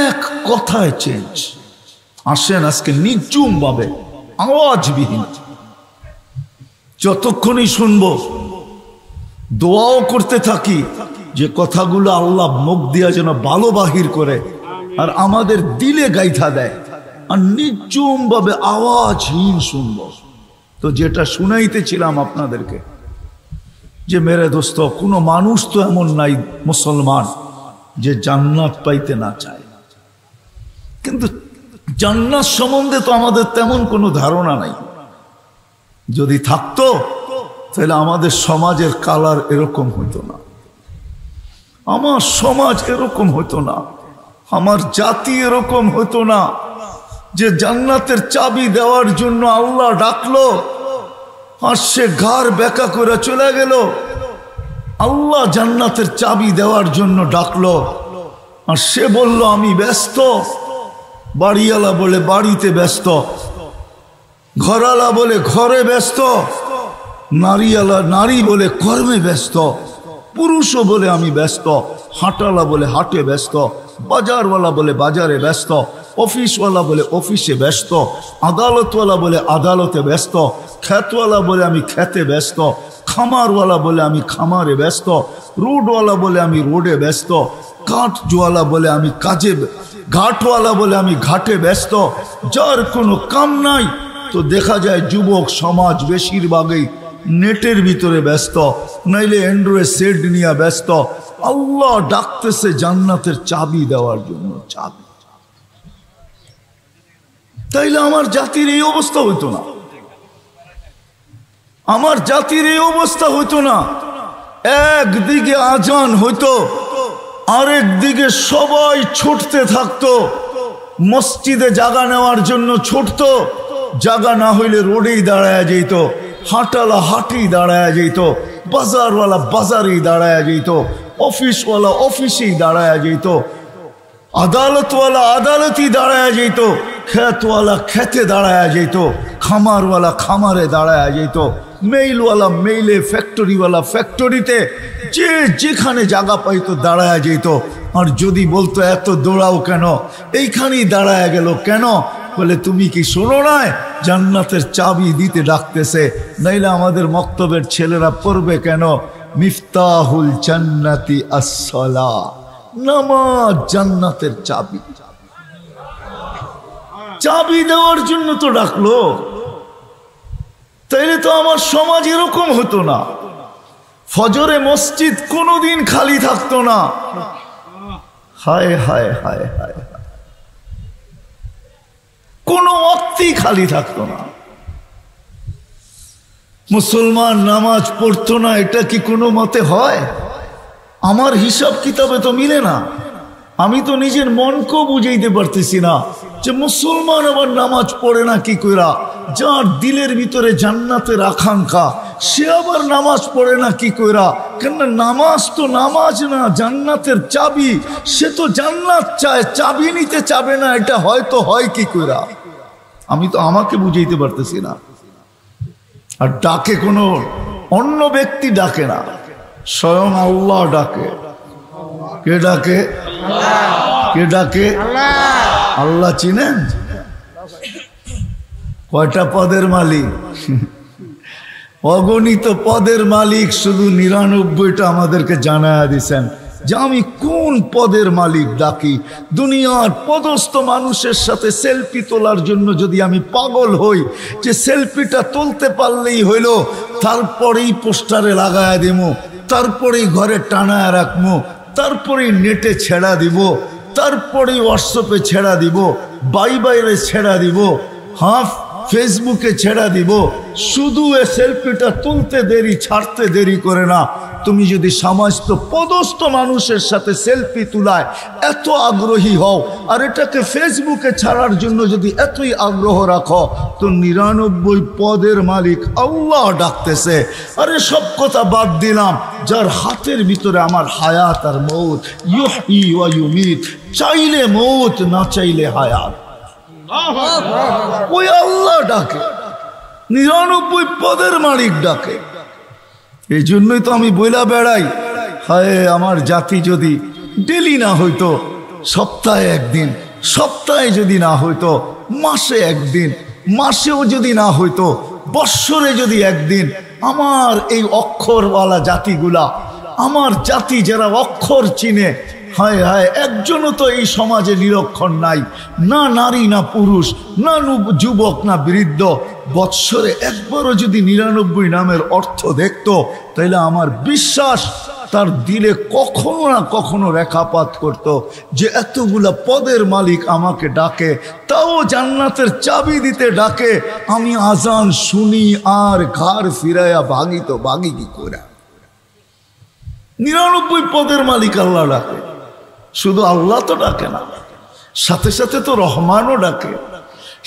এক কথায় চেঞ্জ। আসেন আজকে নির্জুম ভাবে, আওয়াজবিহীন, যতক্ষণই শুনবো দোয়াও করতে থাকি যে কথাগুলো আল্লাহ মুখ দিয়া যেন ভালো বাহির করে আর আমাদের দিলে গাইথা দেয়। আর নির্জুম ভাবে আওয়াজহীন শুনব। তো যেটা শুনাইতেছিলাম আপনাদেরকে, যে মেরে দোস্ত, কোনো মানুষ তো এমন নাই মুসলমান যে জান্নাত পাইতে না চায়, কিন্তু জান্নাত সম্বন্ধে তো আমাদের তেমন কোনো ধারণা নাই। যদি থাকতো তাহলে আমাদের সমাজের কালার এরকম হতো না, আমার সমাজ এরকম হতো না, আমার জাতি এরকম হতো না। যে জান্নাতের চাবি দেওয়ার জন্য আল্লাহ ডাকলো, আর সে ঘাড় বেঁকা করে চলে গেল। আল্লাহ জান্নাতের চাবি দেওয়ার জন্য ডাকলো, আর সে বলল আমি ব্যস্ত। বাড়িওয়ালা বলে বাড়িতে ব্যস্ত, ঘরওয়ালা বলে ঘরে ব্যস্ত, নারী বলে কর্মে ব্যস্ত। পুরুষও বলে আমি ব্যস্ত, হাঁটালা বলে হাটে ব্যস্ত, বাজারওয়ালা বলে বাজারে ব্যস্ত, অফিসওয়ালা বলে অফিসে ব্যস্ত, আদালতওয়ালা বলে আদালতে ব্যস্ত, খ্যাতওয়ালা বলে আমি খ্যাতে ব্যস্ত, খামারওয়ালা বলে আমি খামারে ব্যস্ত, রোডওয়ালা বলে আমি রোডে ব্যস্ত, কাঠওয়ালা বলে আমি কাজে, ঘাটওয়ালা বলে আমি ঘাটে ব্যস্ত। যার কোনো কাম নাই, তো দেখা যায় যুবক সমাজ বেশিরভাগই নেটের ভিতরে ব্যস্ত, নাইলে অ্যান্ড্রয়েড সেট নিয়ে ব্যস্ত। আল্লাহ ডাকতেছে জান্নাতের চাবি দেওয়ার জন্য, চাবি। তাইলে আমার জাতির এই অবস্থা হইতো না, আমার জাতির এই অবস্থা হইতো না। একদিকে আজান হইতো, আরেক দিকে সবাই ছুটতে থাকতো, মসজিদে জায়গা নেওয়ার জন্য ছুটতো, জায়গা না হইলে রোডেই দাঁড়ায় যেত, হাঁটালা হাটেই দাঁড়ায় যেত, বাজারওয়ালা বাজারেই দাঁড়ায় যেত, অফিসওয়ালা অফিসেই দাঁড়ায় যেত, আদালতওয়ালা আদালতেই দাঁড়ায় যেত, খ্যাতওয়ালা খেতে দাঁড়ায় যেত, খামারওয়ালা খামারে দাঁড়ায় যেত, মেইলওয়ালা মেইলে, ফ্যাক্টরিওয়ালা ফ্যাক্টরিতে, যে যেখানে জায়গা পাইতো দাঁড়ায় যেত। আর যদি বলতো এত দৌড়াও কেন, এইখানেই দাঁড়ায় গেল কেন, বলে তুমি কি শোনো নাই জান্নাতের চাবি দিতে ডাকতেছে, নাইলে আমাদের মক্তবের ছেলেরা পড়বে কেন, মিফতাহুল জান্নাতি আস-সালাহ, নামাজ জান্নাতের চাবি। চাবি দেওয়ার জন্য তো ডাকলো, তাইলে তো আমার সমাজ এরকম হতো না। ফজরে মসজিদ কোনোদিন খালি থাকতো না। হায় হায় হায় হায়, কোনো ওয়াক্তই খালি থাকতো না। মুসলমান নামাজ পড়তো না, এটা কি কোনো মতে হয়? আমার হিসাব কিতাবে তো মিলে না। আমি তো নিজের মনকেও বুঝাইতে পারতেছি না যে মুসলমান আবার নামাজ পড়ে না কি কইরা। যার দিলের ভিতরে জান্নাতের আকাঙ্ক্ষা, সে আবার নামাজ পড়ে না কি কইরা। কেন নামাজ তো নামাজ না, জান্নাতের চাবি। সে তো জান্নাত চায়, চাবি নিতে চাবে না, এটা হয়তো হয় কি কইরা। আমি তো আমাকে বুঝাইতে পারতেছি না। আর ডাকে কোনো অন্য ব্যক্তি ডাকে না, স্বয়ং আল্লাহ ডাকে। কে ডাকে? কে ডাকে? আল্লাহ। চিনেন কয়টা পদের মালিক? অগণিত পদের মালিক। শুধু ৯৯টা আমাদেরকে জানায়া দিছেন যে আমি কোন পদের মালিক ডাকি। দুনিয়ার পদস্থ মানুষের সাথে সেলফি তোলার জন্য যদি আমি পাগল হই, যে সেলফিটা তুলতে পারলেই হইল, তারপরেই পোস্টারে লাগায়া দেব, তারপরেই ঘরে টানায় রাখবো, তারপরেই নেটে ছেড়া দিব, তারপরেই হোয়াটসঅ্যাপে ছেড়া দিব, বাইরে ছেড়া দিব, হাফ ফেসবুকে ছেড়া দিব। শুধু এ সেলফিটা তুলতে দেরি, ছাড়তে দেরি করে না। তুমি যদি সমস্ত পদস্থ মানুষের সাথে সেলফি তুলায় এত আগ্রহী হও, আর এটাকে ফেসবুকে ছাড়ার জন্য যদি এতই আগ্রহ রাখো, তো ৯৯ পদের মালিক আল্লাহ ডাকতেছে। আরে সব কথা বাদ দিলাম, যার হাতের ভিতরে আমার হায়াত আর মৌত, ইউহয়ী ওয়া ইউমীত, চাইলে মৌত, না চাইলে হায়াত, ওই আল্লাহ ডাকে। ৯৯ পদের মালিক ডাকে। এই জন্যই তো আমি বইলা বেড়াই, হায় আমার জাতি যদি ডেলি না হইতো, সপ্তাহে একদিন, সপ্তাহে যদি না হইতো, মাসে একদিন, মাসেও যদি না হইতো, বৎসরে যদি একদিন, আমার এই অক্ষরওয়ালা জাতিগুলা, আমার জাতি যারা অক্ষর চিনে, হায় হায় একজনও তো এই সমাজে নিরক্ষর নাই, না নারী না পুরুষ, না যুবক না বৃদ্ধ। বৎসরে একবারও যদি ৯৯ নামের অর্থ দেখতো, তাইলে আমার বিশ্বাস তার দিলে কখনো না কখনো রেখাপাত করত যে এতগুলা পদের মালিক আমাকে ডাকে, তাও জান্নাতের চাবি দিতে ডাকে। আমি আজান শুনি আর ঘর ফিরাইয়া ভাগি, তো ভাগি কি করে? ৯৯ পদের মালিক আল্লাহ ডাকে। শুধু আল্লাহ তো ডাকে না, সাথে সাথে তো রহমানও ডাকে,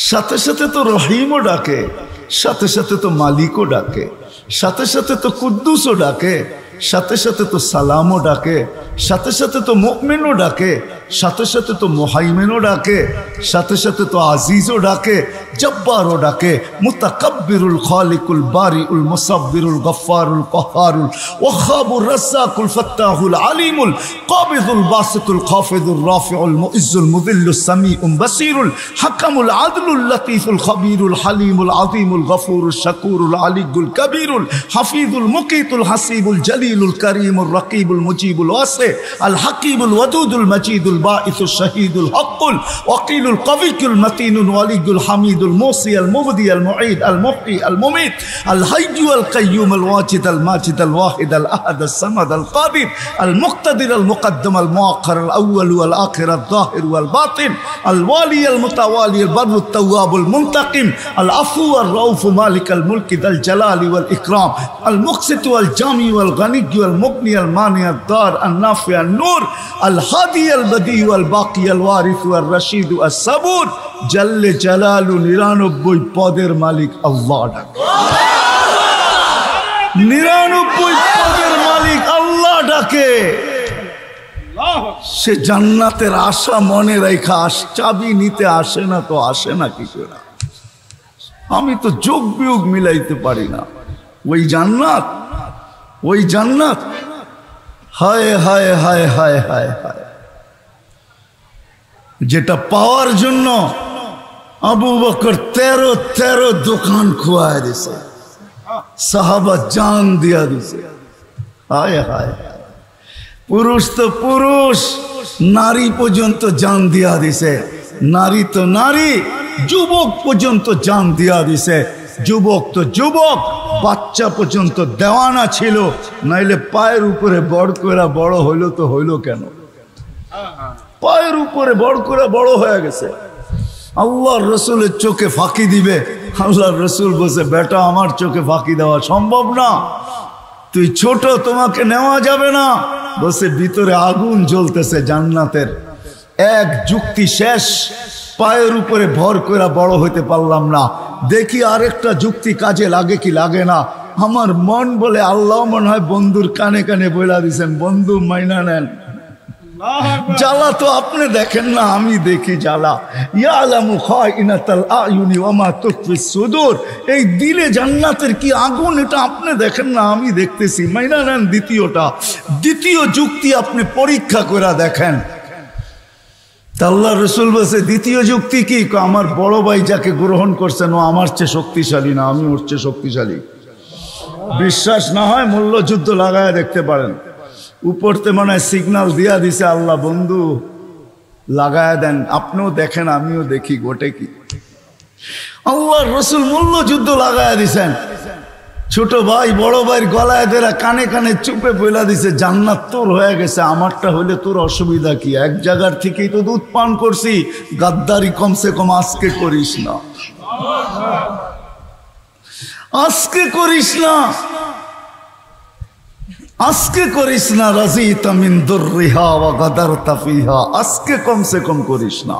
সাথে সাথে তো রহিমও ডাকে, সাথে সাথে তো মালিকও ডাকে, সাথে সাথে তো কুদ্দুসও ডাকে, সাথে সাথে তো সালামও ডাকে, সাথে সাথে তো মুমিনও ডাকে, সাথে সাথে তো মুহাইমিনও ডাকে, সাথে সাথে তো আজিজও ডাকে, জব্বারও ডাকে। মুতাকাব্বিরুল খালিকুল বারিউল মুসাব্বিরুল গফফারুল কহ্হারুল ওয়াহাবুর রাজ্জাকুল ফাত্তাহুল আলিমুল কাবিদুল বাসিতুল খাফিদুর রাফিউল মুইজ্জুল মুযিল্লুস সামিউল বাসীরুল হাকামুল আদলুল লতীফুল খবীরুল হালিমুল আযীমুল গফুরুশ শাকুরুল আলিয়ুল কবীরুল হাফিজুল মুকিতুল হাসিবুল জলিলুল করিমুর রকিবুল মুজিবুল ওয়াসি আল হাকিমুল ওয়াদুদুল মজিদুল বাঈসুশ শাহীদুল হকুল ওয়াকিলুল কবিয়ুল মতিনুল ওয়ালিয়ুল হামিদুল মুসি আল মুবদি আল মুঈদ আল মুহয়ি আল মুমীত আল হাইয়্যু আল কাইয়্যুম আল ওয়াজিদ আল মাজিদ আল ওয়াহিদ আল আহাদ আল সামাদ আল কাদির আল মুক্তাদির আল মুকদ্দম আল মুআক্খার আল আউয়াল ওয়াল আখির আল যাহির ওয়াল বাতিন আল ওয়ালি আল মুতাওয়ালি আল বাররু আত তাওয়াবুল মুনতাকিম আল আফু ওয়াল রাউফ মালিক আল মুলক যাল জালালি ওয়াল ইকরাম আল মুকসিত ওয়াল জামি ওয়াল গনি ওয়াল মুগনি আল মানি আল দার আল নাফি আল নূর আল হাদি আল বদি ওয়াল বাকি আল ওয়ারিস ওয়াল রশিদ আল সাবুর জল্লে জালালু 99 পদের মালিক আল্লাহ ডাকে। 99 পদের মালিক আল্লাহ ডাকে। সে জান্নাতের আশা মনে রেখা চাবি নিতে আসে না তো আসে না কি করে? আমি তো যোগ বিয়োগ মিলাইতে পারি না। ওই জান্নাত, ওই জান্নাত, হায় হায় হায় হায় হায় হায়, যেটা পাওয়ার জন্য আবু বকর 13 দোকান খোয়ায় দিছে, সাহাবা জান দিয়া দিছে। হায় হায়, পুরুষ তো পুরুষ, নারী পর্যন্ত জান দিয়া দিছে। নারী তো নারী, যুবক পর্যন্ত জান দিয়া দিছে। যুবক তো যুবক, বাচ্চা পর্যন্ত দেওয়ানা ছিল, নাইলে পায়ের উপরে বড় করে বড় হইলো তো হইলো কেন? পায়ের উপরে বড় করে বড় হয়ে গেছে। আল্লাহর রসুলের চোখে ফাঁকি দিবে। আল্লাহর রসুল বসে, বেটা আমার চোখে ফাঁকি দেওয়া সম্ভব না, তুই ছোট, তোমাকে নেওয়া যাবে না। বসে ভিতরে আগুন জ্বলতেছে জান্নাতের। এক যুক্তি শেষ, পায়ের উপরে ভর করে বড় হইতে পারলাম না, দেখি আরেকটা যুক্তি কাজে লাগে কি লাগে না। আমার মন বলে, আল্লাহ মনে হয় বন্ধুর কানে কানে বইলা দিছেন, বন্ধু মাইনা নেন। জ্বালা তো আপনি দেখেন না, আমি দেখি জ্বালা। ইয়ালামু খাইনাতাল আয়ুনি ওয়া মা তুখফিস সুদূর। এই দিলে জান্নাতের কি আগুন, এটা আপনি দেখেন না, আমি দেখতেছি। মাইনা নেন দ্বিতীয়টা, দ্বিতীয় যুক্তি আপনি পরীক্ষা করে দেখেন। আল্লাহ রসুল বলছে, দ্বিতীয় যুক্তি কি? আমার বড় ভাই যাকে গ্রহণ করছেন ও আমার চেয়ে শক্তিশালী না, আমি ওর চেয়ে শক্তিশালী। বিশ্বাস না হয় মল্লযুদ্ধ লাগায় দেখতে পারেন। উপরতে মনে হয় সিগনাল দিয়া দিছে আল্লাহ, বন্ধু লাগায় দেন। আপনিও দেখেন, আমিও দেখি, গোটে কি আল্লাহ রসুল মল্লযুদ্ধ লাগায় দিছেন। ছোট ভাই বড় ভাইয়ের গলায় দেরা কানে কানে চুপে বইলা দিছে, জান্নাত তোর হয়ে গেছে, আমারটা হইলে তোর অসুবিধা কি? এক জায়গার থেকেই তো দুধ পান করছি, গাদ্দারি কমসে কম আজকে করিস না, আজকে করিস না, আজকে করিস না। রাজিতা মিন দুররিহা ওয়া গাদারতা ফিহা, আজকে কমসে কম করিস না।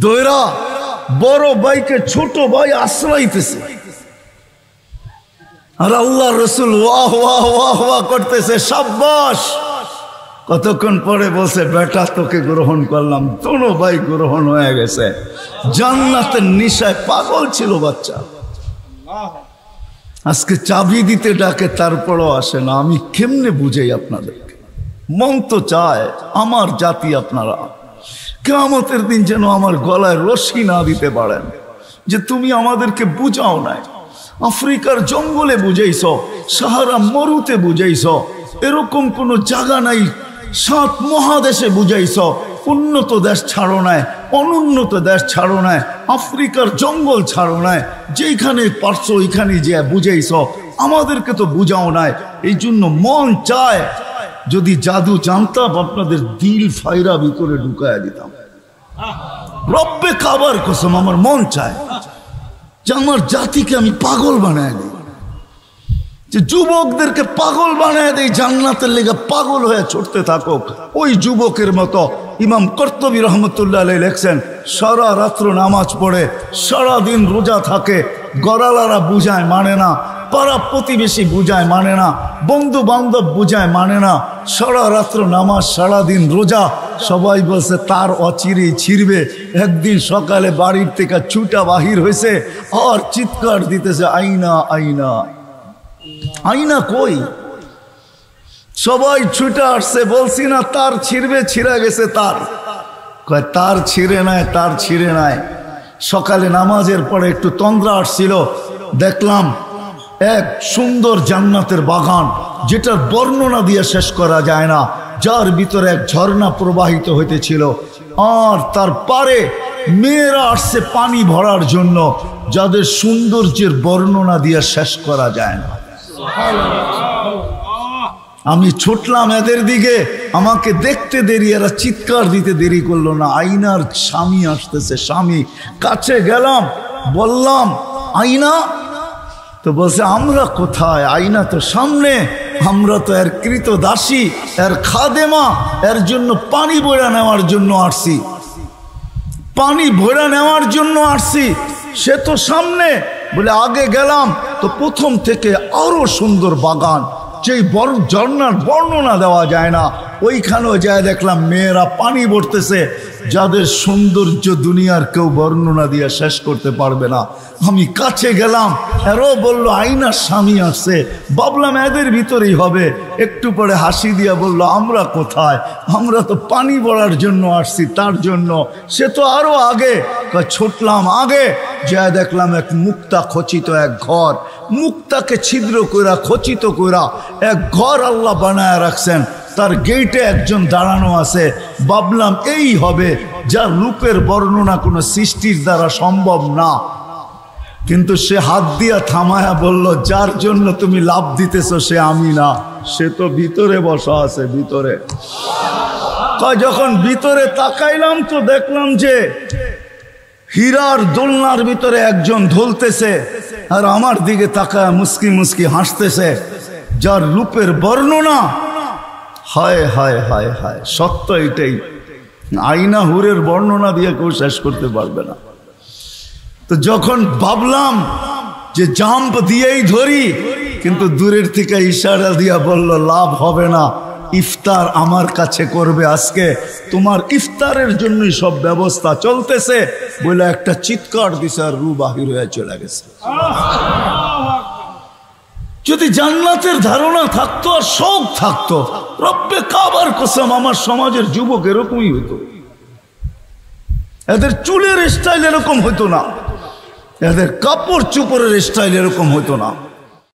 দয়রা বড় ভাইকে ছোট ভাই আশ্রয়তেছে, আর আল্লাহ রসুল ওয়াহ ওয়াহ ওয়াহ ওয়াহ করতেছে, সাব্বাস। কতক্ষণ পরে বলছে, বেটা তোকে গ্রহণ করলাম। দোনো ভাই গ্রহণ হয়ে গেছে। জান্নাতের নিশায় পাগল ছিল বাচ্চা। আজকে চাবি দিতে ডাকে, তারপরও আসে না। আমি কেমনে বুঝাই আপনাদেরকে? মন তো চায় আমার জাতি আপনারা কিয়ামতের দিন যেন আমার গলায় রশি না দিতে পারেন, যে তুমি আমাদেরকে বুঝাও নাই। আফ্রিকার জঙ্গলে বুঝাইছ, সাহারা মরুতে বুঝাইছ, এরকম কোনো জায়গা নাই। 7 মহাদেশে বুঝাইছ, উন্নত দেশ ছাড়ো নাই, অনুন্নত দেশ ছাড়ো নাই, আফ্রিকার জঙ্গল ছাড়ো নাই। যেখানে পারছো ওইখানে যে বুঝাইছ, আমাদেরকে তো বুঝাও নাই। এই জন্য মন চায়, যদি জাদু জানতাম আপনাদের দিল ফাইরা ভিতরে ঢুকায় দিতাম। রব্বে কাবার কসম, আমার মন চায় যে আমার জাতিকে আমি পাগল বানায় দিই, যে যুবকদেরকে পাগল বানায় দেয়, জান্নাতের লেগে পাগল হয়ে ছুটতে থাকুক। ওই যুবকের মতো ইমাম কর্তুবী রহমতুল্লাহ আলাইহি লেখছেন, সারা রাত্র নামাজ পড়ে, সারা দিন রোজা থাকে, গড়ালারা বুঝায় মানে না, পাড়া প্রতিবেশী বুঝায় মানে না, বন্ধু বান্ধব বুঝায় মানে না, সারা রাত্র নামাজ সারাদিন রোজা, সবাই বলছে তার অচিরেই ছিড়বে। একদিন সকালে বাড়ির থেকে ছুটা বাহির হয়েছে আর চিৎকার দিতেছে, আইনা আইনা আইনা কই? সবাই ছুটে আসছে, বলছি না তার ছিড়বে, ছিঁড়া গেছে তার। কয় তার ছিঁড়ে নাই, তার ছিঁড়ে নাই। সকালে নামাজের পরে একটু তন্দ্রা আসছিল, দেখলাম এক সুন্দর জান্নাতের বাগান, যেটার বর্ণনা দিয়ে শেষ করা যায় না, যার ভিতরে এক ঝর্ণা প্রবাহিত হইতেছিল, আর তার পারে মেয়েরা আসছে পানি ভরার জন্য, যাদের সৌন্দর্যের বর্ণনা দিয়ে শেষ করা যায় না। আমি ছুটলাম এদের দিকে, আমাকে দেখতে দেরি, এরা চিৎকার দিতে দেরি করলো না। আইনার স্বামী আসতেছে, স্বামী। কাছে গেলাম, বললাম আইনা? তো বলছে আমরা কোথায়, আইনা তো সামনে, আমরা তো এর কৃতদাসী, এর খাদেমা, এর জন্য পানি বইরা নেওয়ার জন্য আসছি, পানি ভরা নেওয়ার জন্য আসছি, সে তো সামনে। বলে আগে গেলাম তো প্রথম থেকে আরো সুন্দর বাগান, যেই ঝর্ণার বর্ণনা দেওয়া যায় না, ওইখানেও যায় দেখলাম মেয়েরা পানি ভরতেছে, যাদের সৌন্দর্য দুনিয়ার কেউ বর্ণনা দিয়ে শেষ করতে পারবে না। আমি কাছে গেলাম, এরও বলল আইনার স্বামী আসছে, ভাবলাম এদের ভিতরেই হবে। একটু পরে হাসি দিয়া বলল আমরা কোথায়, আমরা তো পানি ভরার জন্য আসছি, তার জন্য। সে তো আরো আগে। ছুটলাম আগে, যা দেখলাম এক মুক্তা খচিত এক ঘর, মুক্তাকে ছিদ্র কইরা খচিত কইরা এক ঘর আল্লাহ বানায় রাখছেন, তার গেটে একজন দাঁড়ানো আছে। ভাবলাম এই হবে, যার রূপের বর্ণনা কোনো সৃষ্টির দ্বারা সম্ভব না। কিন্তু সে হাত দিয়া থামায়া বলল, যার জন্য তুমি লাভ দিতেছো সে আমি না, সে তো ভিতরে বসা আছে, ভিতরে। যখন ভিতরে তাকাইলাম তো দেখলাম যে হীরার দোলনার ভিতরে একজন ঢলতেছে, আর আমার দিকে তাকায় মুস্কি মুস্কি হাসতেছে, যার রূপের বর্ণনা, হায় হায় হায় হায়, সত্য এটাই। আইনা হুরের বর্ণনা দিয়ে কেউ শেষ করতে পারবে না। তো যখন ভাবলাম যে জাম্প দিয়েই ধরি, কিন্তু দূরের থেকে ইশারা দিয়া বলল লাভ হবে না, ইফতার আমার কাছে করবে আজকে, তোমার ইফতারের জন্যই সব ব্যবস্থা চলতেছে বলে একটা চিৎকার দিছে, আর রু বাহির হয়ে চলে গেছে। যদি জান্নাতের ধারণা থাকতো আর শৌক থাকতো, রব্বে কাবার কসম আমার সমাজের যুবক এরকমই হতো। এদের চুলের স্টাইল এরকম হতো না, এদের কাপড় চোপড়ের স্টাইল এরকম হতো না।